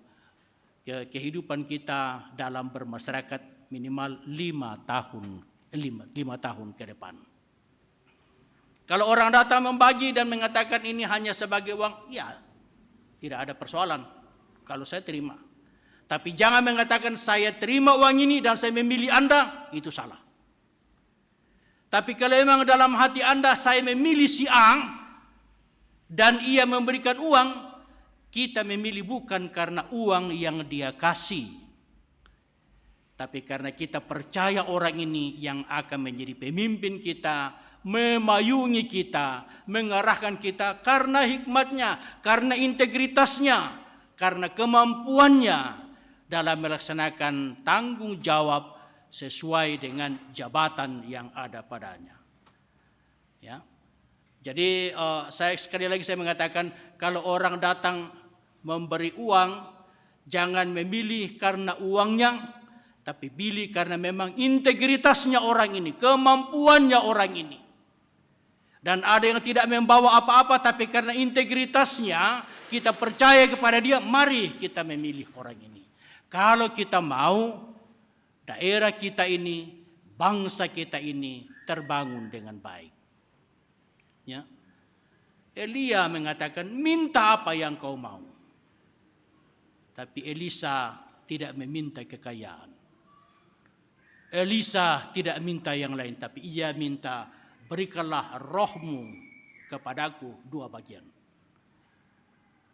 kehidupan kita dalam bermasyarakat minimal 5 tahun ke depan. Kalau orang datang membagi dan mengatakan ini hanya sebagai uang, ya tidak ada persoalan kalau saya terima. Tapi jangan mengatakan saya terima uang ini dan saya memilih Anda, itu salah. Tapi kalau memang dalam hati Anda saya memilih si A dan ia memberikan uang, kita memilih bukan karena uang yang dia kasih, tapi karena kita percaya orang ini yang akan menjadi pemimpin kita, memayungi kita, mengarahkan kita karena hikmatnya, karena integritasnya, karena kemampuannya dalam melaksanakan tanggung jawab sesuai dengan jabatan yang ada padanya. Ya. Jadi sekali lagi saya mengatakan, kalau orang datang memberi uang, jangan memilih karena uangnya, tapi pilih karena memang integritasnya orang ini, kemampuannya orang ini. Dan ada yang tidak membawa apa-apa, tapi karena integritasnya kita percaya kepada dia, mari kita memilih orang ini. Kalau kita mau daerah kita ini, bangsa kita ini terbangun dengan baik. Ya. Elia mengatakan, minta apa yang kau mau. Tapi Elisa tidak meminta kekayaan. Elisa tidak minta yang lain, tapi ia minta, berikanlah rohmu kepadaku 2 bagian.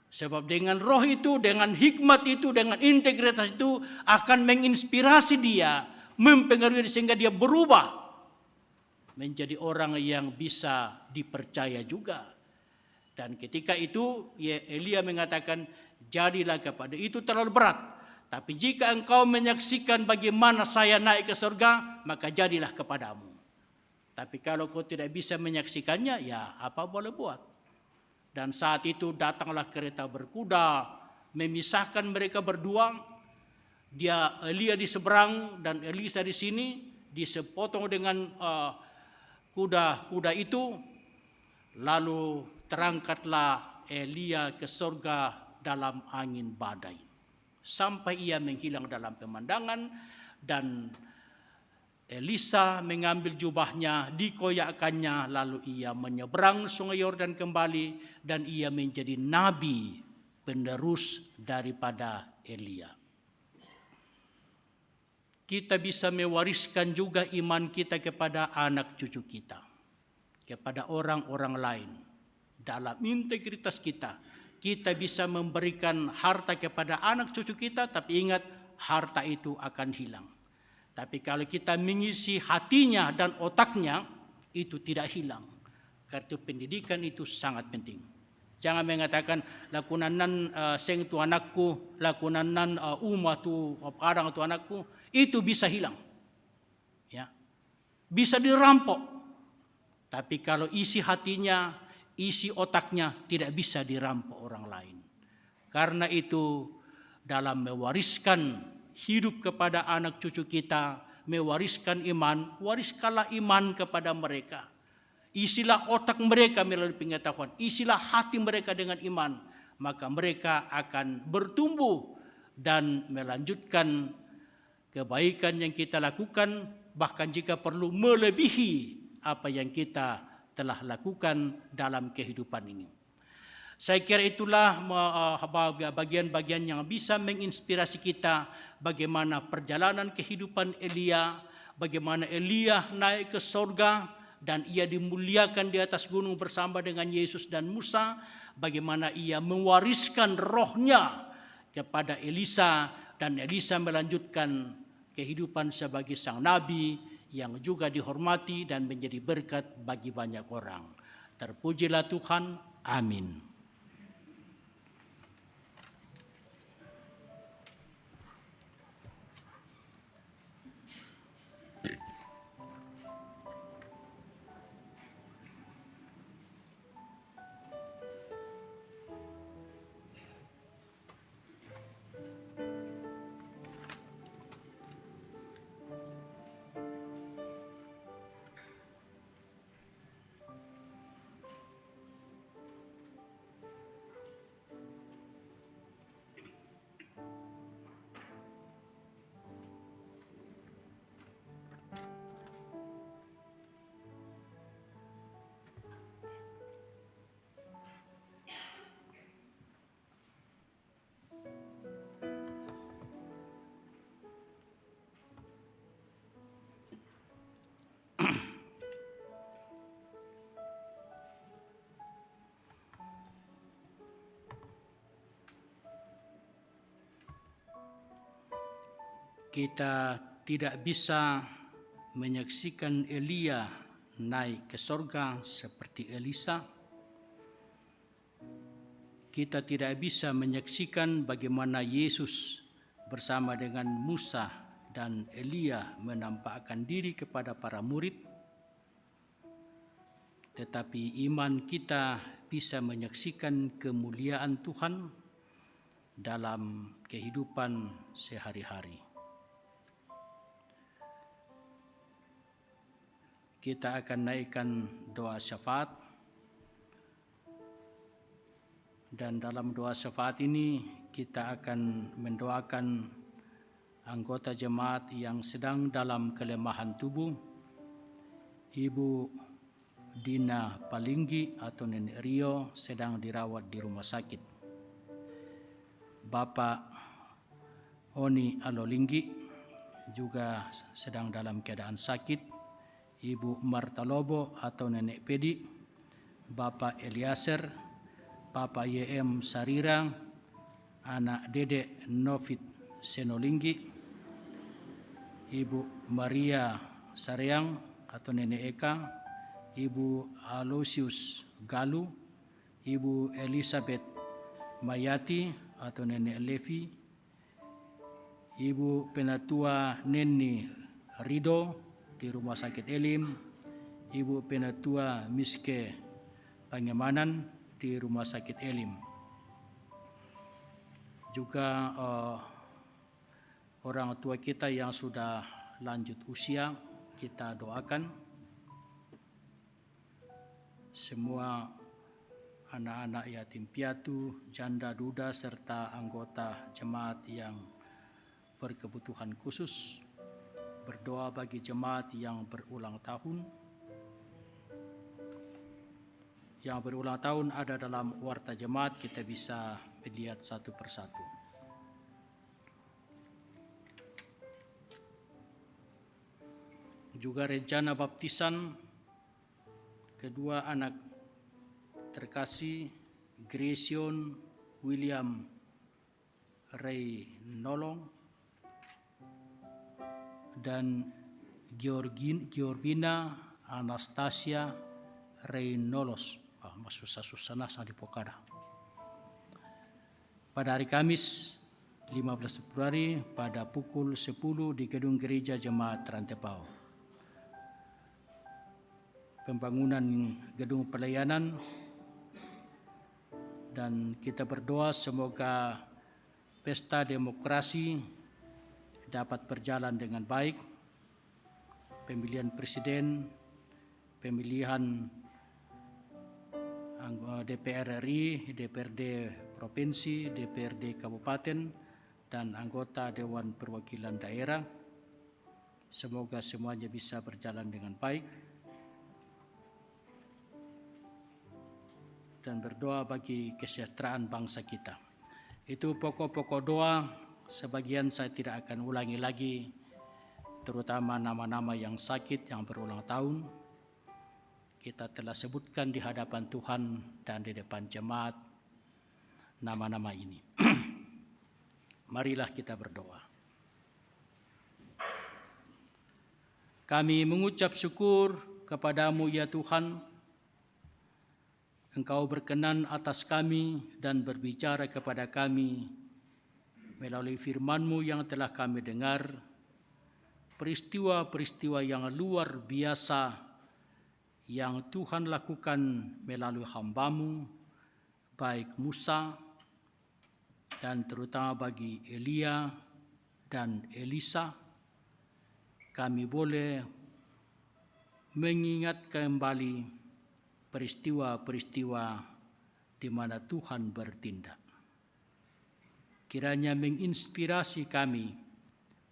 Sebab dengan roh itu, dengan hikmat itu, dengan integritas itu akan menginspirasi dia, mempengaruhi dia sehingga dia berubah menjadi orang yang bisa dipercaya juga. Dan ketika itu Elia mengatakan, jadilah kepada itu terlalu berat. Tapi jika engkau menyaksikan bagaimana saya naik ke surga, maka jadilah kepadamu. Tapi kalau kau tidak bisa menyaksikannya, ya apa boleh buat. Dan saat itu datanglah kereta berkuda, memisahkan mereka berdua. Elia di seberang dan Elisa di sini, disepotong dengan kuda-kuda itu. Lalu terangkatlah Elia ke surga dalam angin badai. Sampai ia menghilang dalam pemandangan, dan Elisa mengambil jubahnya, dikoyakkannya, lalu ia menyeberang sungai Yordan kembali, dan ia menjadi nabi penerus daripada Elia. Kita bisa mewariskan juga iman kita kepada anak cucu kita, kepada orang-orang lain. Dalam integritas kita, kita bisa memberikan harta kepada anak cucu kita, tapi ingat, harta itu akan hilang. Tapi kalau kita mengisi hatinya dan otaknya, itu tidak hilang. Karena pendidikan itu sangat penting. Jangan mengatakan, lakunanan seng tu anakku, lakunanan umah tu padang tu anakku, itu bisa hilang. Ya. Bisa dirampok. Tapi kalau isi hatinya, isi otaknya, tidak bisa dirampok orang lain. Karena itu dalam mewariskan hidup kepada anak cucu kita, mewariskan iman, wariskanlah iman kepada mereka. Isilah otak mereka melalui pengetahuan, isilah hati mereka dengan iman, maka mereka akan bertumbuh dan melanjutkan kebaikan yang kita lakukan, bahkan jika perlu melebihi apa yang kita telah lakukan dalam kehidupan ini. Saya kira itulah bagian-bagian yang bisa menginspirasi kita bagaimana perjalanan kehidupan Elia, bagaimana Elia naik ke sorga dan ia dimuliakan di atas gunung bersama dengan Yesus dan Musa, bagaimana ia mewariskan rohnya kepada Elisa dan Elisa melanjutkan kehidupan sebagai sang nabi yang juga dihormati dan menjadi berkat bagi banyak orang. Terpujilah Tuhan, amin. Kita tidak bisa menyaksikan Elia naik ke sorga seperti Elisa. Kita tidak bisa menyaksikan bagaimana Yesus bersama dengan Musa dan Elia menampakkan diri kepada para murid. Tetapi iman kita bisa menyaksikan kemuliaan Tuhan dalam kehidupan sehari-hari. Kita akan naikkan doa syafaat, dan dalam doa syafaat ini kita akan mendoakan anggota jemaat yang sedang dalam kelemahan tubuh, Ibu Dina Palinggi atau Nenek Rio sedang dirawat di rumah sakit, Bapak Oni Alolinggi juga sedang dalam keadaan sakit, Ibu Marta Lobo atau Nenek Pedi, Bapak Eliaser, Bapak YM Sarira, Anak Dedek Novit Senolinggi, Ibu Maria Sareang atau Nenek Eka, Ibu Aloysius Galu, Ibu Elizabeth Mayati atau Nenek Levi, Ibu Penatua Neni Rido di Rumah Sakit Elim, Ibu Penatua Miske Pangemanan di Rumah Sakit Elim. Juga orang tua kita yang sudah lanjut usia, kita doakan. Semua anak-anak yatim piatu, janda duda, serta anggota jemaat yang berkebutuhan khusus. Berdoa bagi jemaat yang berulang tahun. Yang berulang tahun ada dalam warta jemaat, kita bisa melihat satu persatu. Juga rencana baptisan kedua anak terkasih, Grayson William Ray Nolong dan Georgina Anastasia Reynolos. Susah-susah nasa di Pokada. Pada hari Kamis 15 Februari pada pukul 10 di gedung gereja Jemaat Rantepao. Pembangunan gedung pelayanan, dan kita berdoa semoga pesta demokrasi dapat berjalan dengan baik. Pemilihan presiden, pemilihan DPR RI, DPRD provinsi, DPRD kabupaten, dan anggota Dewan Perwakilan Daerah. Semoga semuanya bisa berjalan dengan baik. Dan berdoa bagi kesejahteraan bangsa kita. Itu pokok-pokok doa, sebagian saya tidak akan ulangi lagi, terutama nama-nama yang sakit yang berulang tahun. Kita telah sebutkan di hadapan Tuhan dan di depan jemaat nama-nama ini. Marilah kita berdoa. Kami mengucap syukur kepadamu ya Tuhan. Engkau berkenan atas kami dan berbicara kepada kami melalui firman-Mu yang telah kami dengar. Peristiwa-peristiwa yang luar biasa yang Tuhan lakukan melalui hamba-Mu, baik Musa dan terutama bagi Elia dan Elisa. Kami boleh mengingat kembali peristiwa-peristiwa di mana Tuhan bertindak. Kiranya menginspirasi kami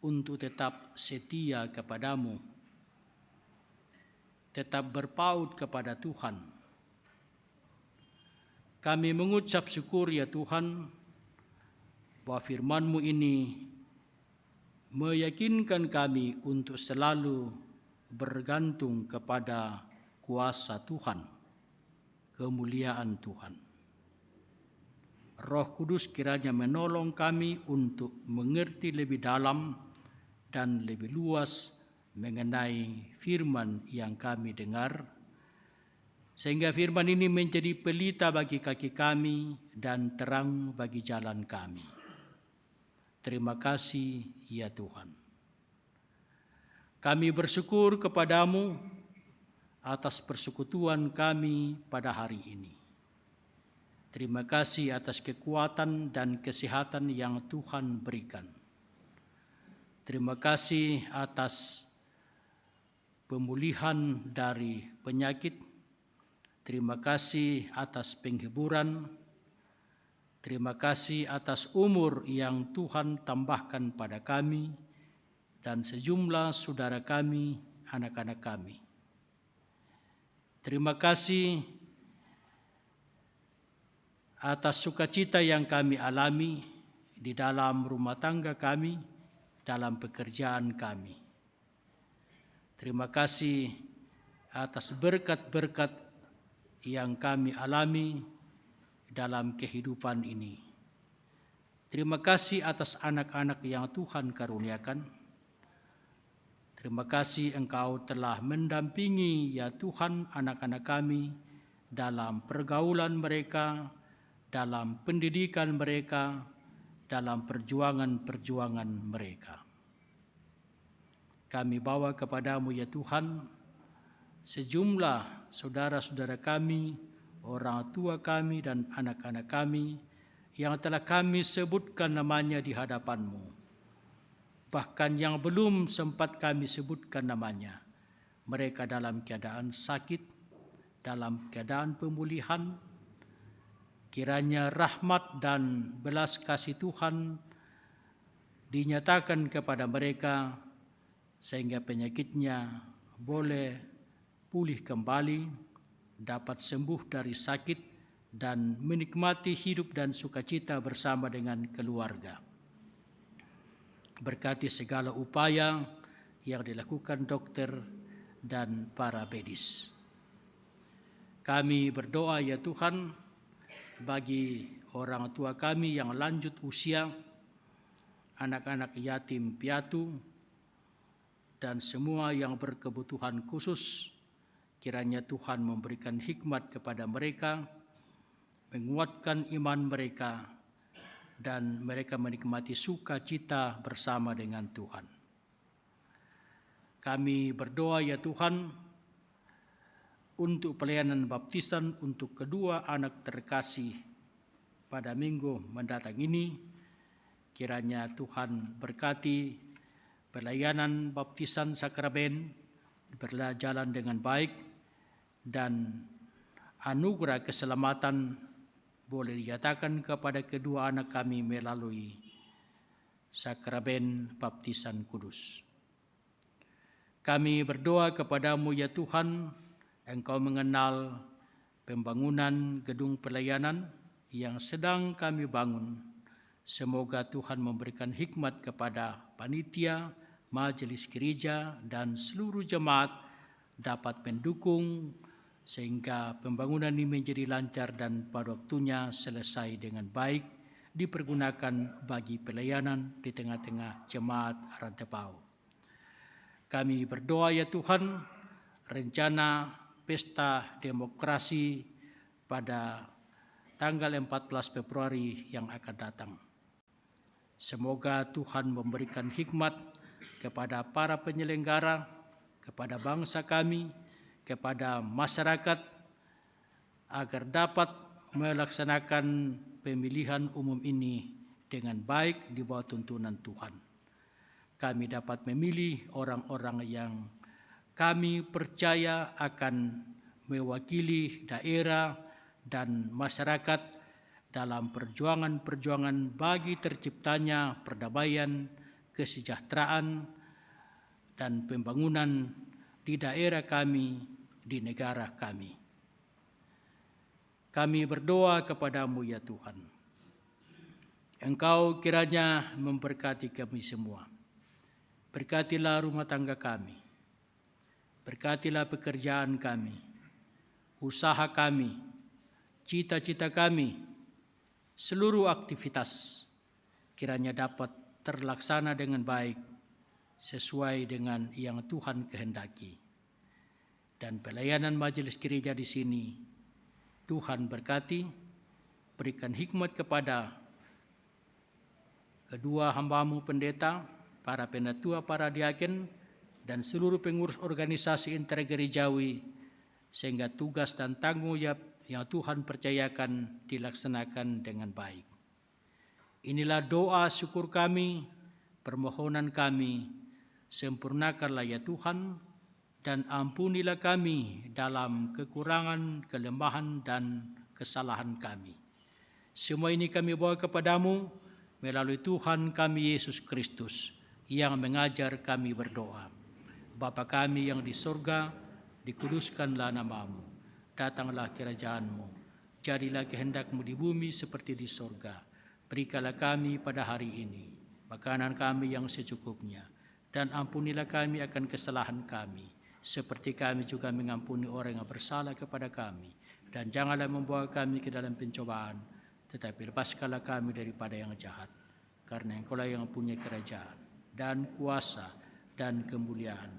untuk tetap setia kepadamu, tetap berpaut kepada Tuhan. Kami mengucap syukur ya Tuhan, bahwa firman-Mu ini meyakinkan kami untuk selalu bergantung kepada kuasa Tuhan, kemuliaan Tuhan. Roh Kudus kiranya menolong kami untuk mengerti lebih dalam dan lebih luas mengenai firman yang kami dengar, sehingga firman ini menjadi pelita bagi kaki kami dan terang bagi jalan kami. Terima kasih ya Tuhan. Kami bersyukur kepadamu atas persekutuan kami pada hari ini. Terima kasih atas kekuatan dan kesehatan yang Tuhan berikan. Terima kasih atas pemulihan dari penyakit. Terima kasih atas penghiburan. Terima kasih atas umur yang Tuhan tambahkan pada kami dan sejumlah saudara kami, anak-anak kami. Terima kasih atas sukacita yang kami alami di dalam rumah tangga kami, dalam pekerjaan kami. Terima kasih atas berkat-berkat yang kami alami dalam kehidupan ini. Terima kasih atas anak-anak yang Tuhan karuniakan. Terima kasih Engkau telah mendampingi ya Tuhan anak-anak kami dalam pergaulan mereka, dalam pendidikan mereka, dalam perjuangan-perjuangan mereka. Kami bawa kepadamu ya Tuhan sejumlah saudara-saudara kami, orang tua kami dan anak-anak kami yang telah kami sebutkan namanya di hadapan-Mu. Bahkan yang belum sempat kami sebutkan namanya, mereka dalam keadaan sakit, dalam keadaan pemulihan. Kiranya rahmat dan belas kasih Tuhan dinyatakan kepada mereka sehingga penyakitnya boleh pulih kembali, dapat sembuh dari sakit dan menikmati hidup dan sukacita bersama dengan keluarga. Berkati segala upaya yang dilakukan dokter dan para medis. Kami berdoa ya Tuhan bagi orang tua kami yang lanjut usia, anak-anak yatim piatu, dan semua yang berkebutuhan khusus. Kiranya Tuhan memberikan hikmat kepada mereka, menguatkan iman mereka, dan mereka menikmati sukacita bersama dengan Tuhan. Kami berdoa ya Tuhan untuk pelayanan baptisan untuk kedua anak terkasih pada minggu mendatang ini. Kiranya Tuhan berkati pelayanan baptisan sakramen berjalan dengan baik, dan anugerah keselamatan boleh dinyatakan kepada kedua anak kami melalui sakramen baptisan kudus. Kami berdoa kepadamu ya Tuhan, Engkau mengenal pembangunan gedung pelayanan yang sedang kami bangun. Semoga Tuhan memberikan hikmat kepada panitia, majelis gereja, dan seluruh jemaat dapat mendukung sehingga pembangunan ini menjadi lancar dan pada waktunya selesai dengan baik, dipergunakan bagi pelayanan di tengah-tengah jemaat Rantebau. Kami berdoa ya Tuhan, rencana pesta demokrasi pada tanggal 14 Februari yang akan datang. Semoga Tuhan memberikan hikmat kepada para penyelenggara, kepada bangsa kami, kepada masyarakat, agar dapat melaksanakan pemilihan umum ini dengan baik di bawah tuntunan Tuhan. Kami dapat memilih orang-orang yang kami percaya akan mewakili daerah dan masyarakat dalam perjuangan-perjuangan bagi terciptanya perdamaian, kesejahteraan, dan pembangunan di daerah kami, di negara kami. Kami berdoa kepadamu ya Tuhan. Engkau kiranya memberkati kami semua. Berkatilah rumah tangga kami. Berkatilah pekerjaan kami, usaha kami, cita-cita kami, seluruh aktivitas kiranya dapat terlaksana dengan baik sesuai dengan yang Tuhan kehendaki. Dan pelayanan majelis gereja di sini Tuhan berkati, berikan hikmat kepada kedua hambamu pendeta, para penatua, para diaken, dan seluruh pengurus organisasi intergerejawi, sehingga tugas dan tanggung jawab yang Tuhan percayakan dilaksanakan dengan baik. Inilah doa syukur kami, permohonan kami, sempurnakanlah ya Tuhan, dan ampunilah kami dalam kekurangan, kelemahan, dan kesalahan kami. Semua ini kami bawa kepadamu melalui Tuhan kami Yesus Kristus yang mengajar kami berdoa. Bapa kami yang di surga, dikuduskanlah namamu, datanglah kerajaanmu, jadilah kehendakmu di bumi seperti di surga. Berikanlah kami pada hari ini makanan kami yang secukupnya, dan ampunilah kami akan kesalahan kami, seperti kami juga mengampuni orang yang bersalah kepada kami. Dan janganlah membawa kami ke dalam pencobaan, tetapi lepaskanlah kami daripada yang jahat. Karena Engkaulah yang punya kerajaan dan kuasa dan kemuliaan.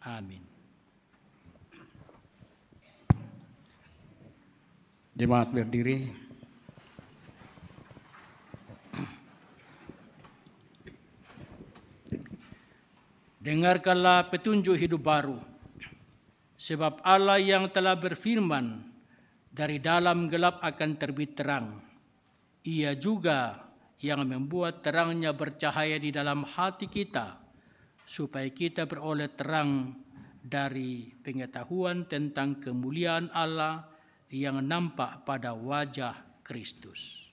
Amin. Jemaat berdiri. Dengarkanlah petunjuk hidup baru, sebab Allah yang telah berfirman, dari dalam gelap akan terbit terang. Ia juga yang membuat terangnya bercahaya di dalam hati kita, supaya kita beroleh terang dari pengetahuan tentang kemuliaan Allah yang nampak pada wajah Kristus.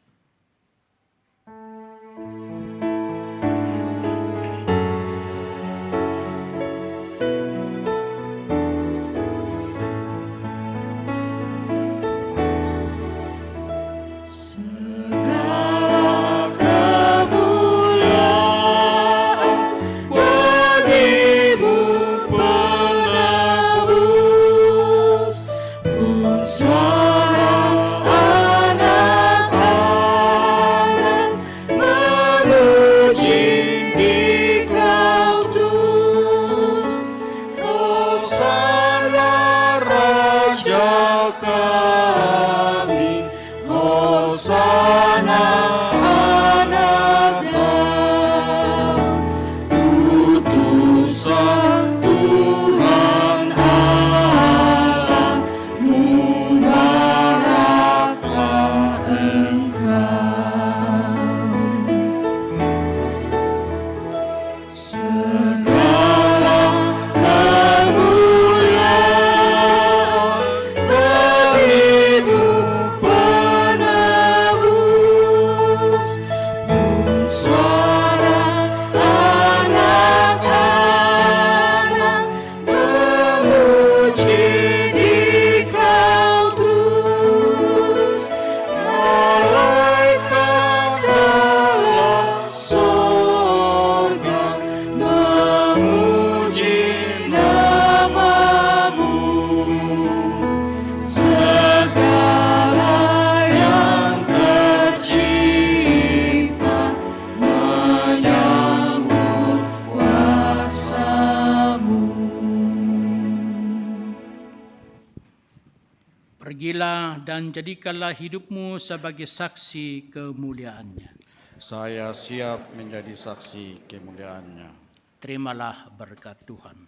Pergilah dan jadikanlah hidupmu sebagai saksi kemuliaannya. Saya siap menjadi saksi kemuliaannya. Terimalah berkat Tuhan.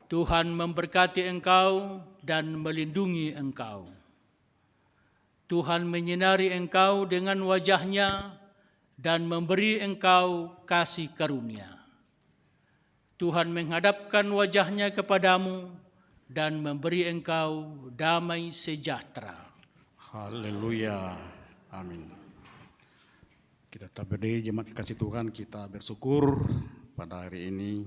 Tuhan memberkati engkau dan melindungi engkau. Tuhan menyinari engkau dengan wajah-Nya dan memberi engkau kasih karunia. Tuhan menghadapkan wajah-Nya kepadamu dan memberi engkau damai sejahtera. Haleluya. Amin. Kita tetap berdiri, jemaat kasih Tuhan, kita bersyukur pada hari ini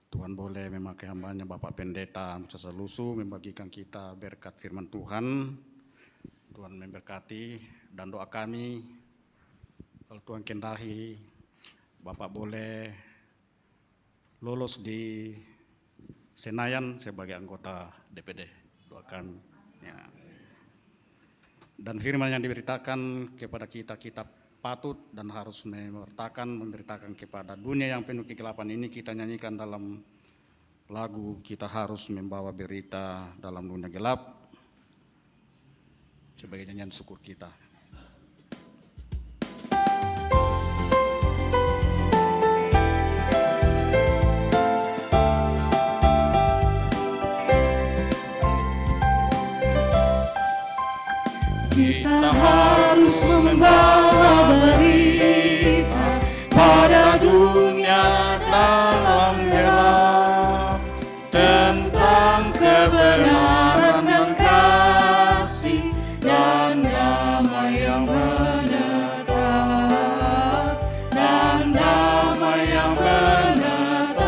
Tuhan boleh memakai hamba-Nya Bapak Pendeta Musa Salusu membagikan kita berkat firman Tuhan. Tuhan memberkati, dan doa kami kalau Tuhan kehendaki Bapak boleh lolos di Senayan sebagai anggota DPD. Doakan ya. Dan firman yang diberitakan kepada kita, kita patut dan harus memberitakan kepada dunia yang penuh kegelapan ini. Kita nyanyikan dalam lagu, kita harus membawa berita dalam dunia gelap sebagai nyanyian syukur kita. Kita harus membawa berita pada dunia dalam gelap tentang kebenaran dan kasih dan damai yang menetap, dan damai yang menetap.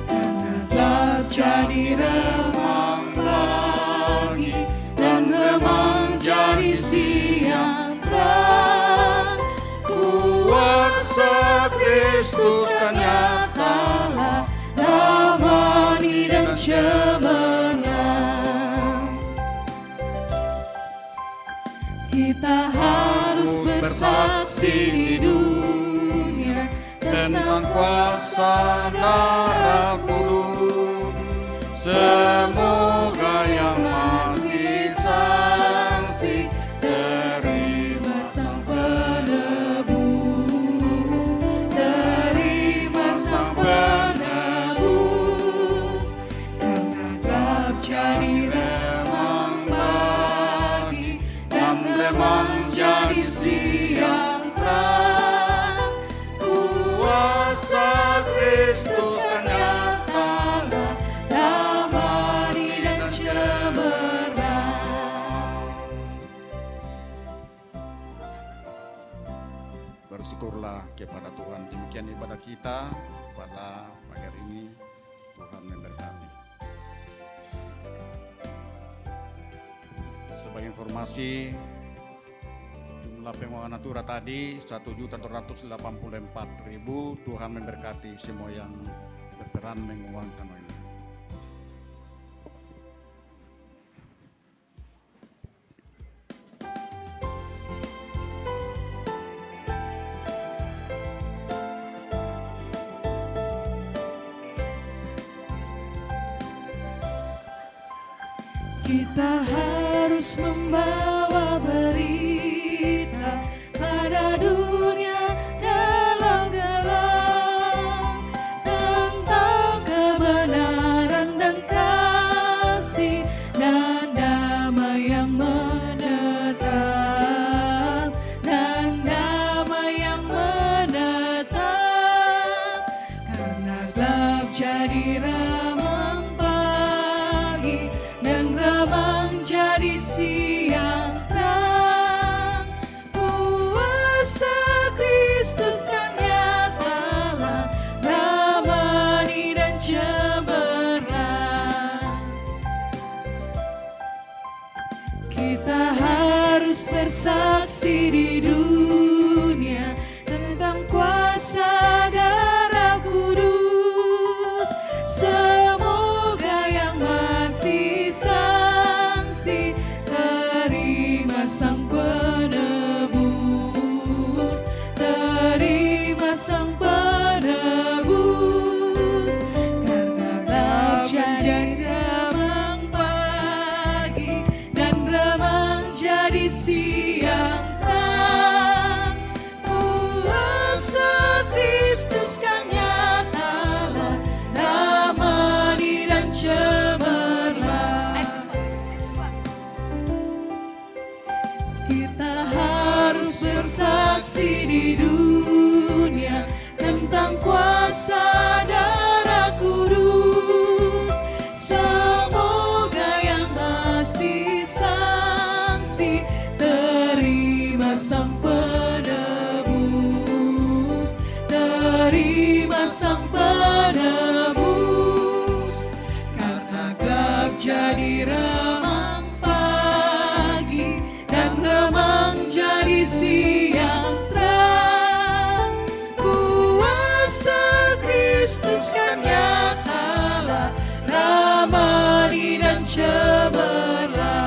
Karena gelap jadi remang pagi dan memang jadi siang terang. Kuasa Kristus kan nyatalah damai dan cemerlang. Kita harus bersaksi di dunia tentang kuasa darah kudus. Semoga yang masih saksi terima sang penebus, terima sang penebus. Karena gelap jadi remang pagi dan memang jadi siang terang. Kuasa Kristus kan nyatalah damai dan cemerlang. Bersyukurlah kepada Tuhan. Demikian ibadah kita pada pagi hari ini. Tuhan memberkati. Sebagai informasi, jumlah penguangan natura tadi 1.284.000. Tuhan memberkati semua yang berperan menguangkan ini. Kita harus membawa berita pada dunia dalam gelap tentang kebenaran dan kasih dan damai yang menetap, dan damai yang menetap. Karena gelap jadi remang pagi dan remang jadi siang terang. Kuasa Kristus kan nyatalah damai dan cemerlang. Kita harus bersaksi di dunia tentang kuasa darah kudus. Semoga yang masih saksi terima sang penebus, terima sang penebus. Karena gelap jadi remang jadi remang pagi dan remang jadi siang terang. Kuasa Kristus kan nyatalah, ramani dan cemerlang.